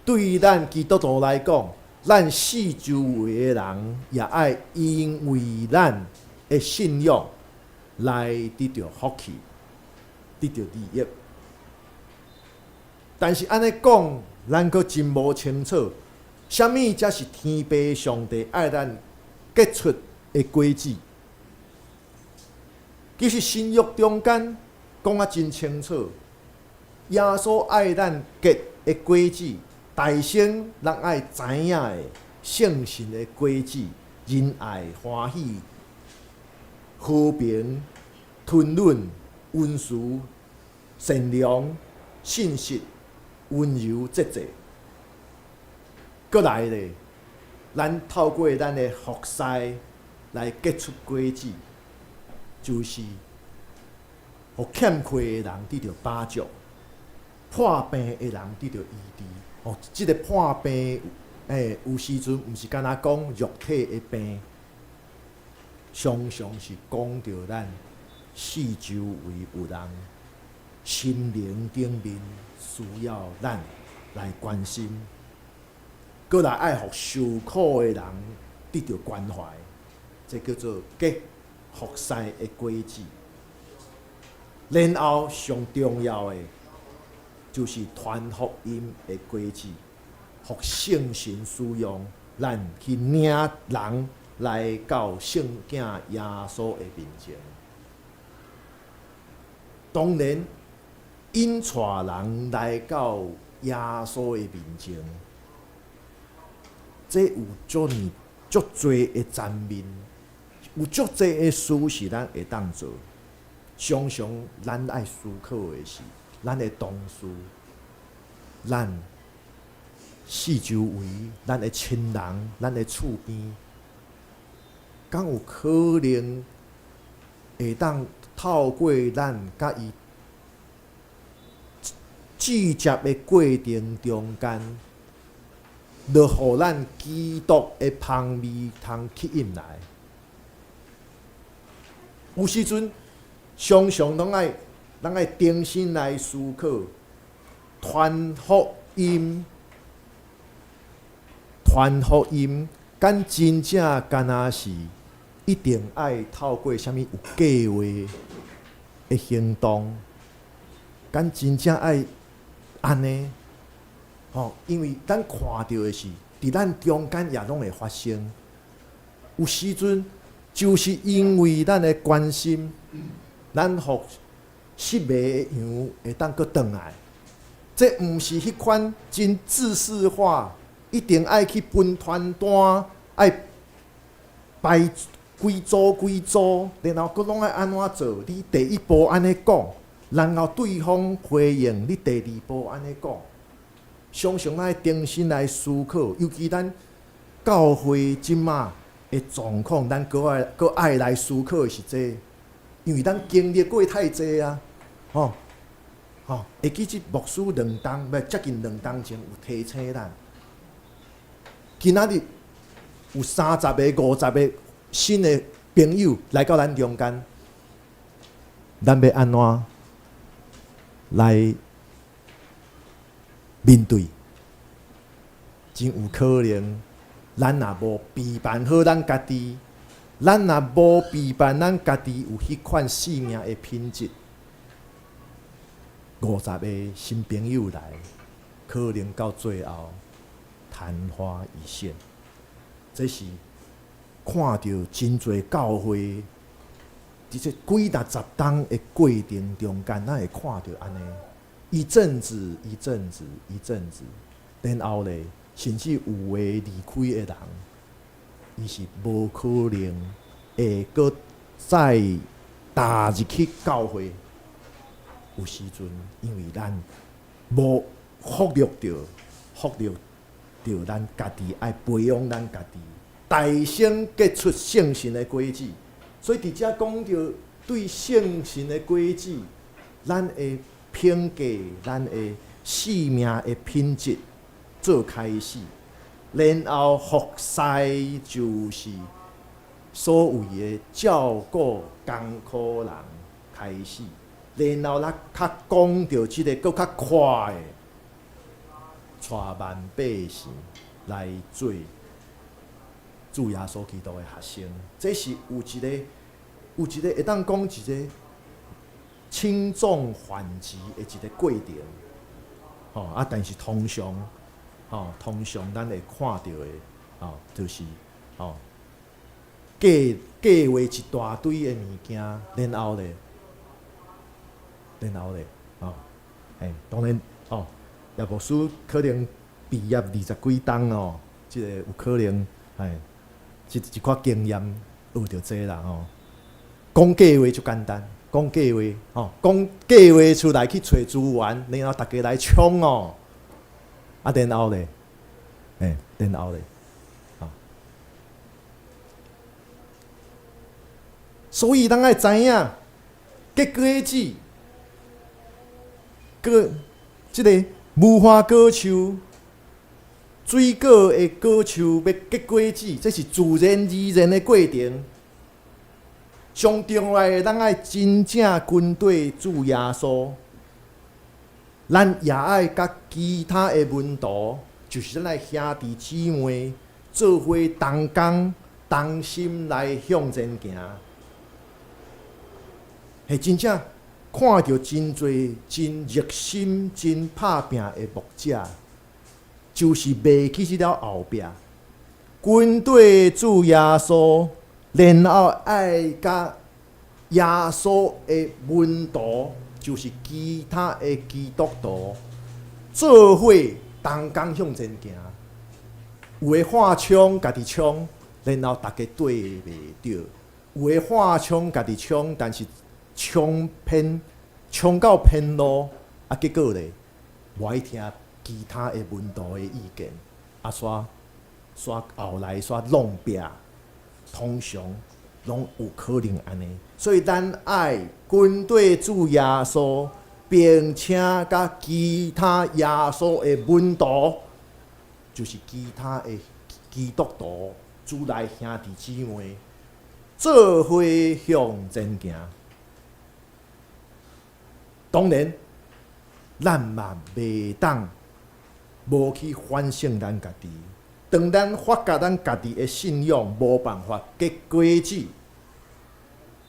对咱基督徒来讲，咱四周围的人也爱因为咱的信仰来得到福气，得到利益。但是安尼讲，咱阁真无清楚，啥物才是天父上帝爱咱结出的果子？其实新约中间讲啊真清楚，耶稣爱咱结的果子，大先咱爱知影的圣神的果子，仁爱、欢喜、和平、吞忍、温慈、善良、信实、温柔、节制。搁来咧，咱透过咱的服侍来结出果子。就是互欠缺的人得到帮助，破病的人得到医治。即个破病，有时阵毋是干那讲肉体的病，常常是讲到咱四周围有人心灵顶面需要咱来关心，搁来爱互受苦的人得到关怀，这叫做结服侍的果子。然后上重要的就是传福音的果子，互圣神使用，咱去领人来到圣囝耶稣的面前。当然引带人来到耶稣的面前，这有足多的层面，有足多的事是咱会当做。常常咱爱思考的是，咱的同事、咱四周围、咱的亲人、咱的厝边，敢有可能会当透过咱甲伊直接的过程中间，就互咱基督的香味通吸引来。有时阵，常常拢爱定心来思考，传福音，敢真正敢若是一定爱透过啥物有计划的行动，敢真正爱安尼？因为咱看到的是，伫咱中间也拢会发生。有时阵就是因为咱的关心。咱互失迷的羊会当搁转来，这毋是迄款真自私化，一定爱去分团单，爱排几组，然后搁拢爱安怎做？你第一步安尼讲，然后对方回应，你第二步安尼讲。常常爱定心来思考，尤其咱教会即马的状况，咱搁爱来思考的是这。因为咱经历过太济啊，会记即牧师接近2冬前有提醒咱，今仔日有30个、50个新的朋友来到咱中间，咱要安怎来面对？真有可能，咱若无备办好咱家己。咱若无备办咱家己有迄款生命的品质，50个新朋友来，可能到最后昙花一现。这是看到真侪教会伫这几十冬的过程中间，咱会看到安尼一阵子，然后咧，甚至有诶离开的人。伊是无可能会搁再踏入去教会。有时阵，因为咱无忽略着咱家己爱培养咱家己，大声结出圣神的果子。所以伫遮讲着对圣神的果子，咱的评价，咱的生命的品质做开始。然后服侍就是所谓的照顾艰苦人开始，然后咱较讲到即个搁较快的，带万百姓来做主耶稣基督的学生。这是有一个会当讲一个轻重缓急的一个过程。但是通常咱会看到的，就是计划一大堆的物件，然后咧，当然叶牧师可能毕业20几冬即个有可能一款经验学着这啦讲计划就简单，讲计划出来去找资源，然后大家来冲然后咧，所以咱爱知影，结果子，即个无花果树、水果的果树要结果子，这是自然而然的过程。上重要的，咱爱真正跟对主耶稣。咱也爱甲其他的门徒，就是咱的兄弟姊妹，做伙同工同心来向前行。是真正看到真侪真热心、真拍拼的牧者，就是袂去即了后壁，跟对主耶稣，然后爱甲耶稣的门徒就是其他的基督徒做伙同工向前行。有的喊冲，家己冲，然后大家对袂着；有的喊冲，家己冲，但是冲到偏路，结果咧，无爱听其他的门徒的意见，煞后来煞弄壁，通常拢有可能安尼。所以咱爱军队主耶稣，并且甲其他耶稣的门徒。就是其他的基督徒、主内兄弟姊妹，做伙向前行。当然，咱嘛袂当无去反省咱家己。当咱发觉咱家己的信仰无办法结果子，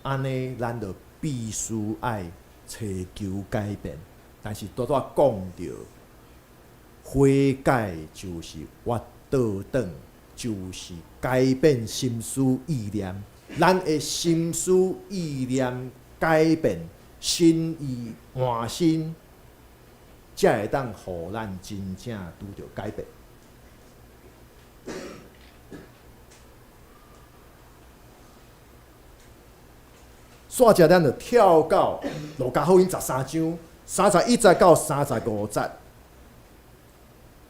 安尼咱就必须爱找求改变。但是多讲着。悔改就是我倒转，就是改变心思意念。咱的心思意念改变，心意换新，才会当互咱真正拄着改变。煞者咱就跳到路加福音13章31节到35节。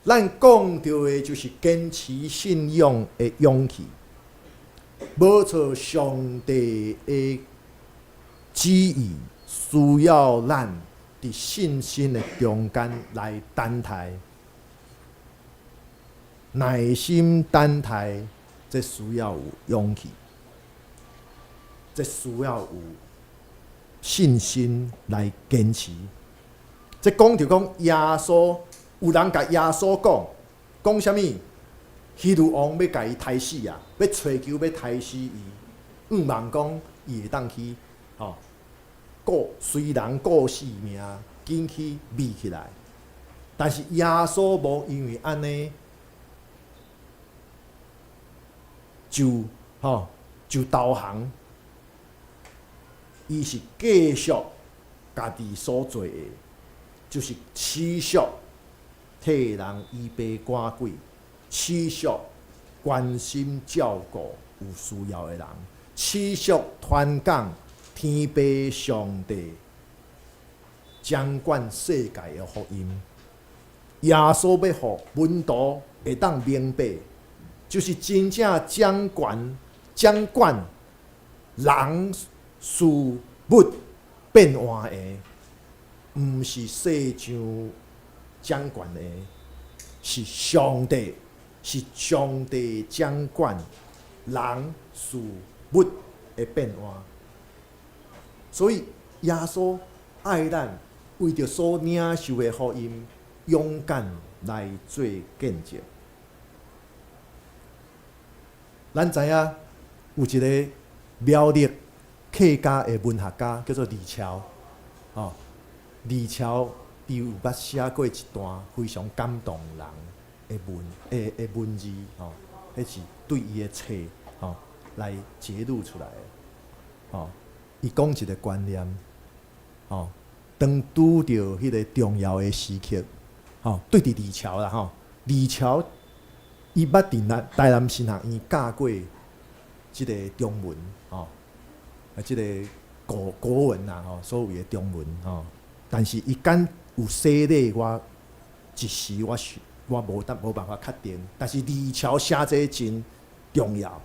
咱讲到的就是坚持信仰的勇气，无错上帝的旨意，需要咱伫信心的中间来等待，耐心等待，这需要有勇气，这需要有信心来坚持。这讲就讲耶稣。有人甲耶稣讲啥物？希律王要甲伊杀死啊！要找求要杀死伊，望讲伊会当去虽人顾性命，紧去灭起来。但是耶稣无因为安尼，就投降。伊是继续家己所做的，就是持续。替人医病赶鬼，持续关心照顾有需要的人，持续传讲天父上帝掌管世界的福音。耶稣要互门徒会当明白，就是真正掌管人事物变换的，毋是世上。掌管的是上帝，是上帝掌管人事物的变化。所以耶稣爱咱，为着所领受的福音，勇敢来做见证。咱知影有一个苗栗客家的文学家叫做李峤，李峤。伊有捌写过一段非常感动人的文字，迄是对伊的册，来揭露出来的。伊讲一个观念，当拄着迄个重要的时刻，对伫李峤啦，李峤伊捌伫台南神学院教过即个中文，即个国文啦，所有的中文，但是伊敢有洗礼，我一时我无办法确定。但是李峤写这真重要。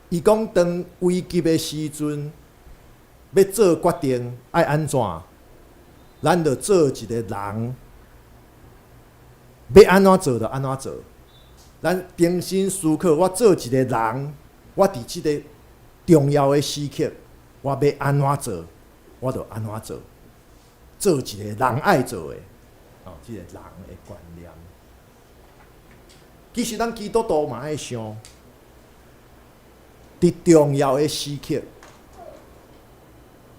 伊讲当危急的时阵，要做决定爱安怎，咱就做一个人，要安怎做就安怎做。咱平心思考，我做一个人，我伫即个重要的时刻，我要安怎做，我就安怎做。做一个人爱做的，即个人的观念。其实咱基督徒嘛爱想，伫重要的时刻，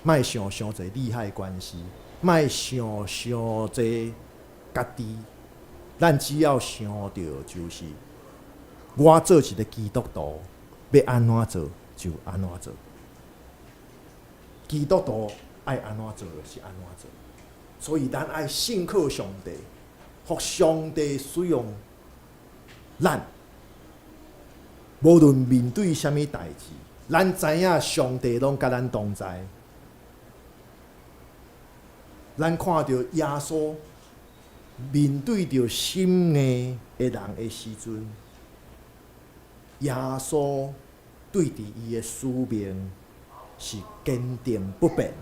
莫想侪利害关系，莫想侪家己。咱只要想到就是，我做一个基督徒，要安怎做就安怎做。基督徒爱安怎做是安怎做。所以咱爱信靠上帝，互上帝使用咱，无论面对什么代志，咱知影上帝拢甲咱同在。咱看到耶稣面对着心硬的人的时阵，耶稣对伫伊的使命是坚定不变。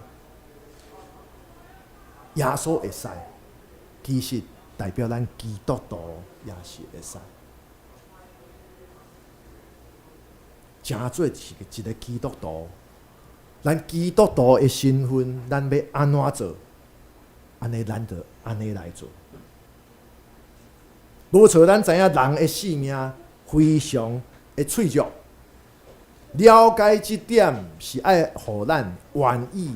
耶稣会使，其实代表咱基督徒也是会使。诚做是一个基督徒，咱基督徒的身份，咱要安怎做？安尼咱就安尼来做。无错，咱知影人的性命非常的脆弱，了解这点是爱互咱愿意。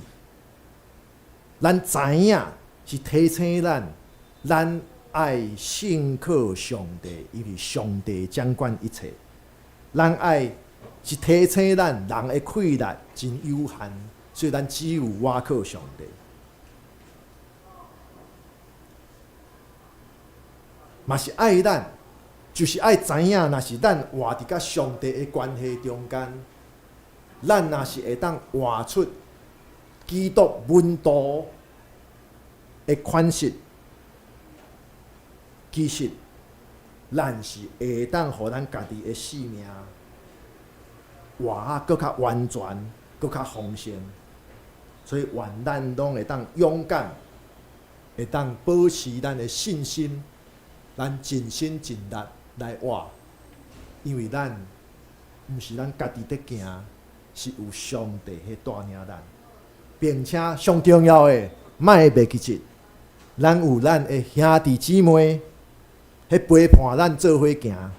咱知影是提醒咱爱信靠上帝，因为上帝掌管一切。咱爱是提醒咱人的气力真有限，所以咱只有倚靠上帝。嘛是爱咱，就是爱知影，若是咱活伫甲上帝的关系中间，咱若是会当活出基督温度的款式，其实咱是会当互咱家己的生命活啊，搁较完全，搁较丰盛。所以愿咱拢会当勇敢，会当保持咱的信心。咱尽心尽力来活，因为咱毋是咱家己在行，是有上帝去带领咱，并且上重要的，莫袂记住，咱有咱的兄弟姊妹，去陪伴咱做伙行。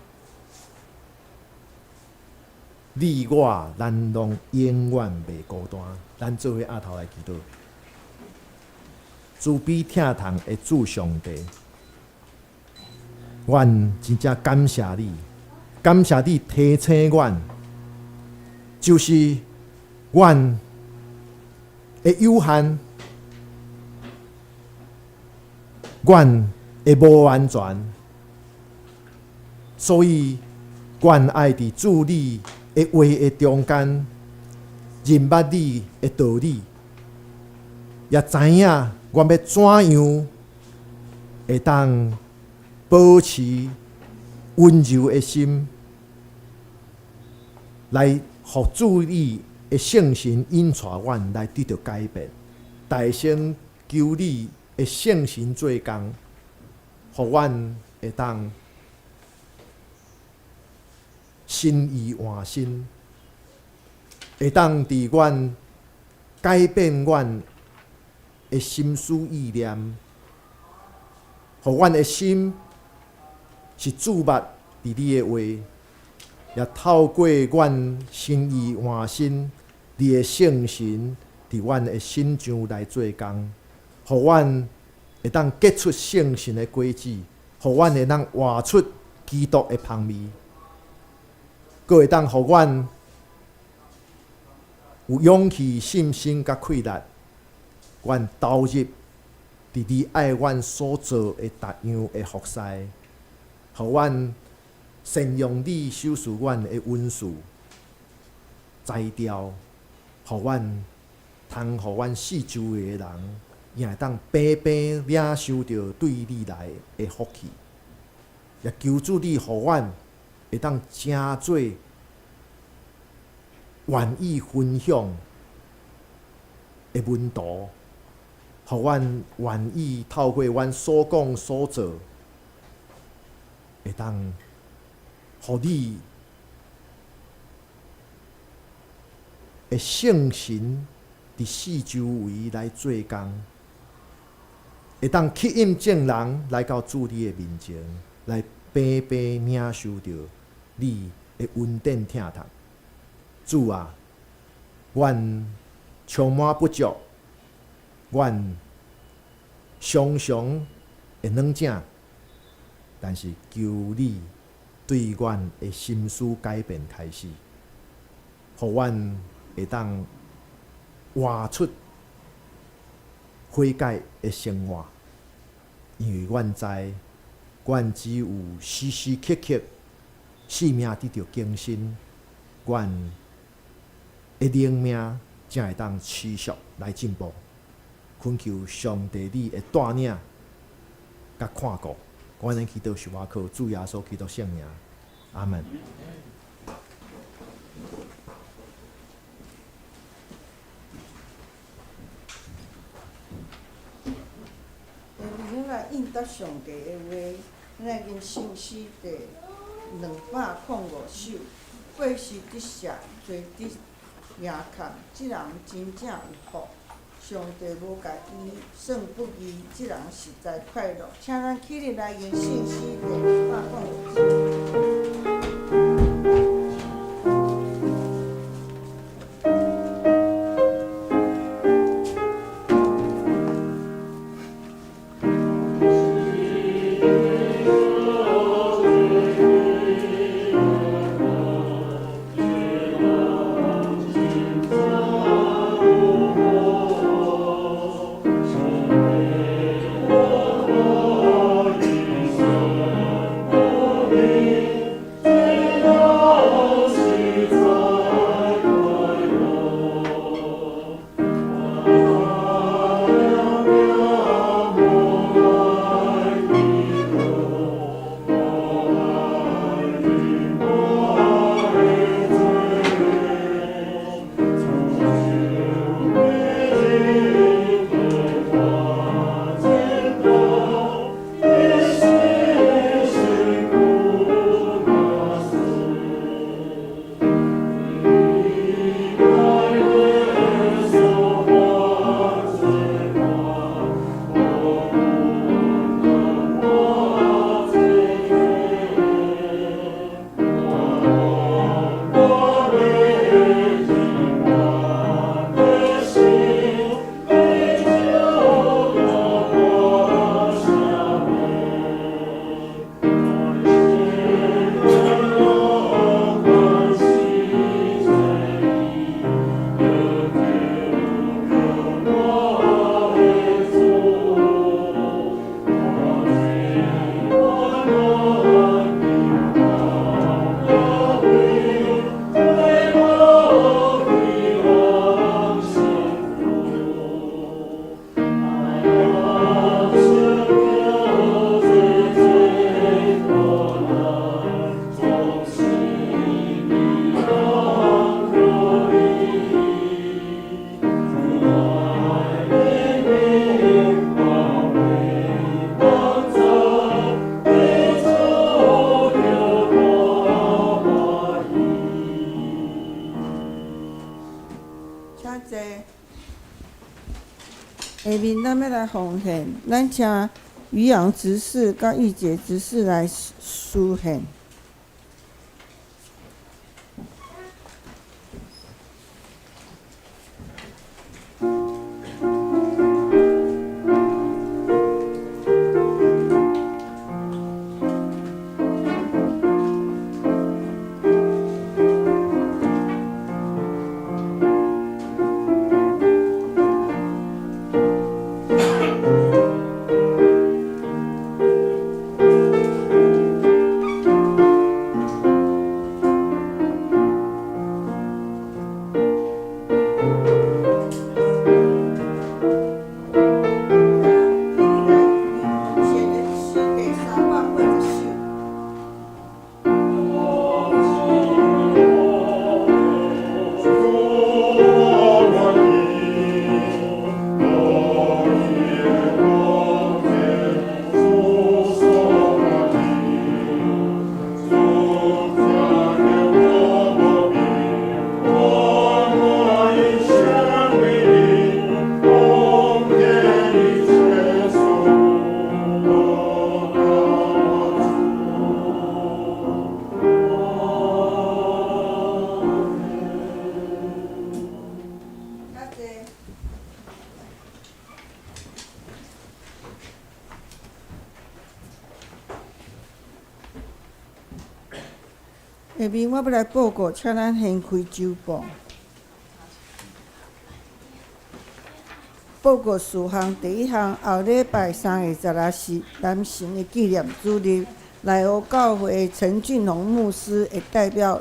你我咱拢永远袂孤单，咱做伙压头来祈祷。慈悲疼痛的主上帝。阮真正感谢你，感谢你提醒阮，就是阮的有限，阮的无完全，所以阮爱伫主你的话的中间，认捌你的道理，也知影阮要怎样会当保持温柔的心，来互主你的圣神引带阮来得到改变。大声求你的圣神做工，互阮会当心意换心，会当伫阮改变阮的心思意念，互阮的心是注目伫你的话，也透过阮心意换心，你的圣神伫阮的心上来做工，互阮会当结出圣神的果子，互阮会当活出基督的香味，阁会当互阮有勇气、信心甲气力，阮投入伫你爱阮所做的逐样的服侍。互阮善用你手赐阮的恩赐材料，互阮通互阮四周围的人，也会当平平领受到对你来的福气。也求主你互阮会当真做愿意分享的温度，互阮愿意透过阮所讲所做，会当互你的圣神伫四周围来做工，会当吸引众人来到主你的面前，来平平领受到你的恩典疼痛。主啊，阮充满不足，阮常常会软正。但是求你对阮的心思改变开始，互阮会当活出悔改的生活，因为阮知，阮只有时时刻刻生命得到更新，阮的灵命才会当持续来进步。恳求上帝你的带领甲看顾，阮能祈祷是我靠主耶稣基督圣名，阿门。咱来应答上帝的话，咱来因信息第205首，过失得赦，罪得严抗，即人真正有福。上帝无家己算不义，即人实在快乐。请咱起立来因信息第205首。下面咱要来奉献，咱请于洋执事甲玉洁执事来书献。下面我要来报告，请咱掀开周报。报告事项。第一项，后礼拜3月16日是南城的纪念主日，内湖教会陈俊宏牧师会代表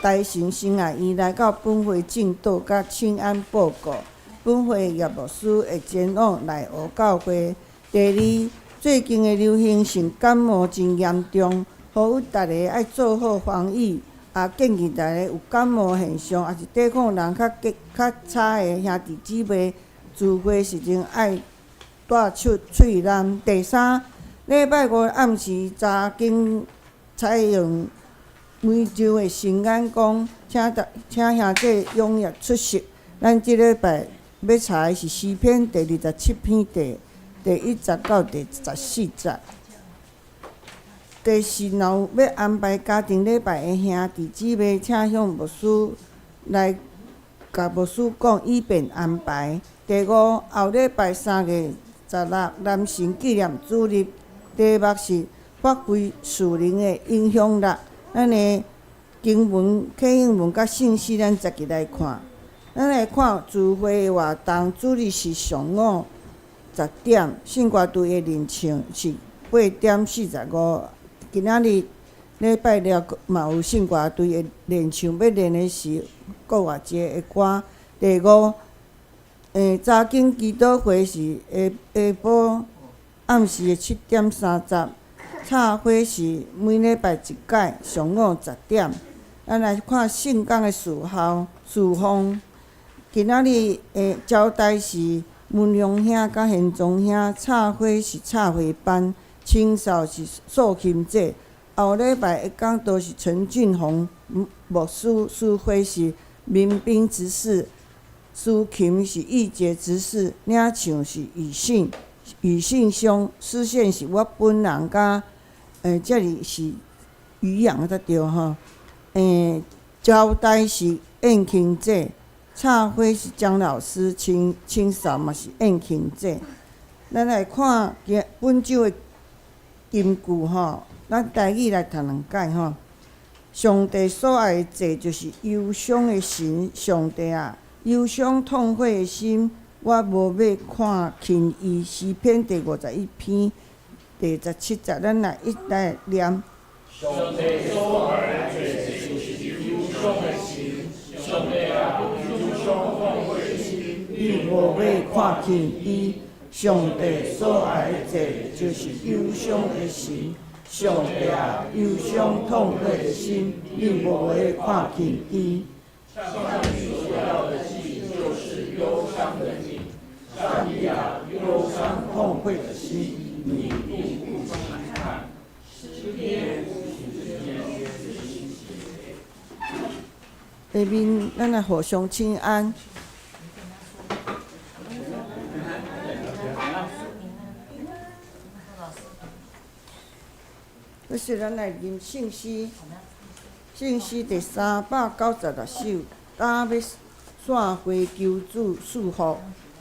台城新爱院来到本会正道甲请安报告。本会叶牧师会前往内湖教会。第二，最近的流行性感冒真严重，呼吁大家爱做好防疫，也建议大家有感冒现象，也是抵抗人较差的兄弟姊妹，聚会时阵爱戴喙蓝。第三，礼拜5暗时查经采用梅州的新眼光，请兄弟踊跃出席。咱即礼拜要查的是诗篇第27篇第1节到第14节。第四，若有要安排家庭礼拜的兄弟姊妹，请向牧师来甲牧师讲，以便安排。第五，后礼拜3月16日南城纪念主日，题目是发挥属灵的影响力。咱的经文、启应文甲信息，咱逐个来看。咱来看聚会的活动，主日是上午10点，圣歌队的练唱是8点45。今仔日礼拜6嘛有圣歌队的练唱，要练的是国外节的歌。第五，查经祈祷会是下晡暗时的7点30，插花是每礼拜一届，上午10点。咱来看圣工的事项。今仔日的招待是文良兄甲贤宗兄，插花是插花班。清扫是素琴节，后礼拜的讲道是陈俊宏牧师，书会是民兵执事，司琴是义杰执事，领唱是余信兄，丝线是我本人甲这里是余洋才对吼。招待是宴庆节，插花是江老师，清扫嘛是宴庆节。咱来看本周的金句吼，咱台语来读两解吼。上帝所爱的罪就是忧伤的心，上帝啊，忧伤痛悔的心，我无要看轻伊。诗篇第51篇第17节，咱来一来念。上帝所爱的罪就是忧伤的心，上帝啊，忧伤痛悔的心，你无要看轻伊。上帝所爱的罪就是忧伤的心，上帝啊，忧伤痛悔的心，你无要看轻伊。上帝所要的祭就是忧伤的灵，上帝啊，忧伤痛悔的心，你必不轻看。诗篇下面咱来互相请安。这是咱来念圣诗，圣诗第396首。打要散花求主赐福，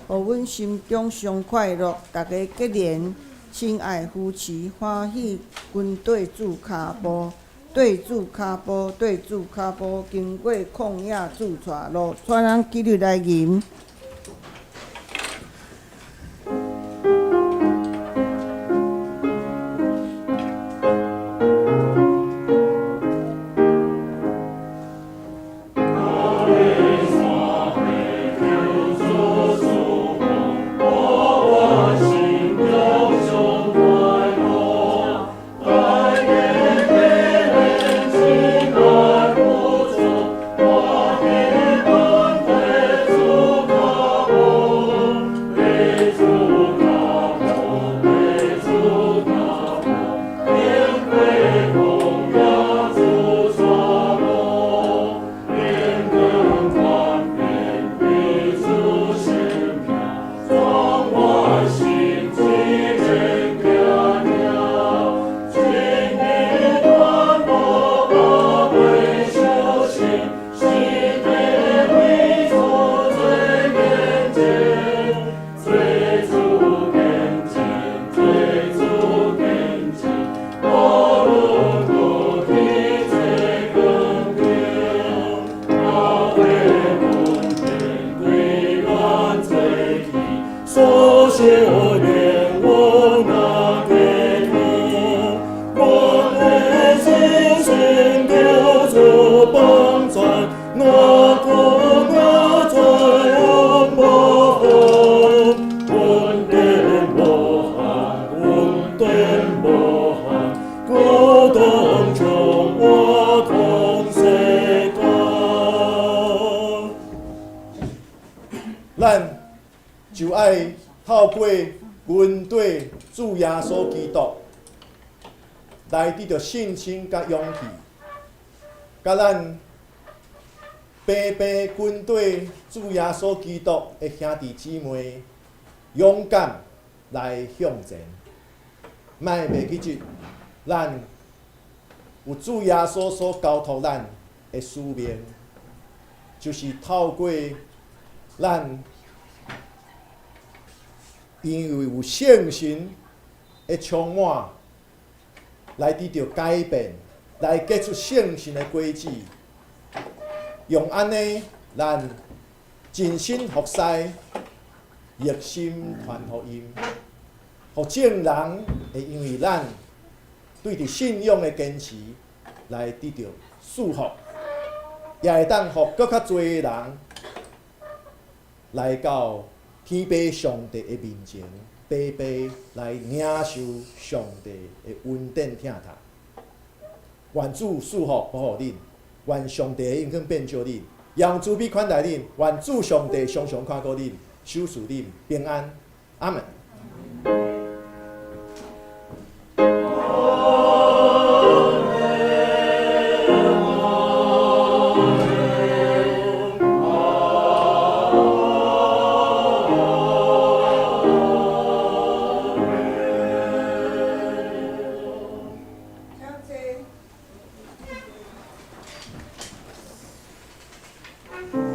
互阮心中上快乐。大家结连，亲爱夫妻欢喜，跟对主骹步，对主骹步，对主骹步，经过旷野主带路，带咱继续来吟。我的本对主咱就爱透过军队主耶稣基督来得到信心甲勇气，甲咱平平军队主耶稣基督的兄弟姊妹勇敢来向前，莫袂记住咱有主耶稣所交托咱的使命，就是透过咱因为有圣神的充满，来得到改变，来结出圣神的果子，用安尼咱真心服侍，热心传福音，互众人会因为咱对伫信仰的坚持，来得到祝福，也会当互更较侪人来到天父上帝的面前，白白来领受上帝的恩典疼痛。愿主赐福保护恁，愿上帝的恩典变照恁，让慈悲款待恁，愿主上帝常常看顾恁，守护恁平安。阿门。请坐。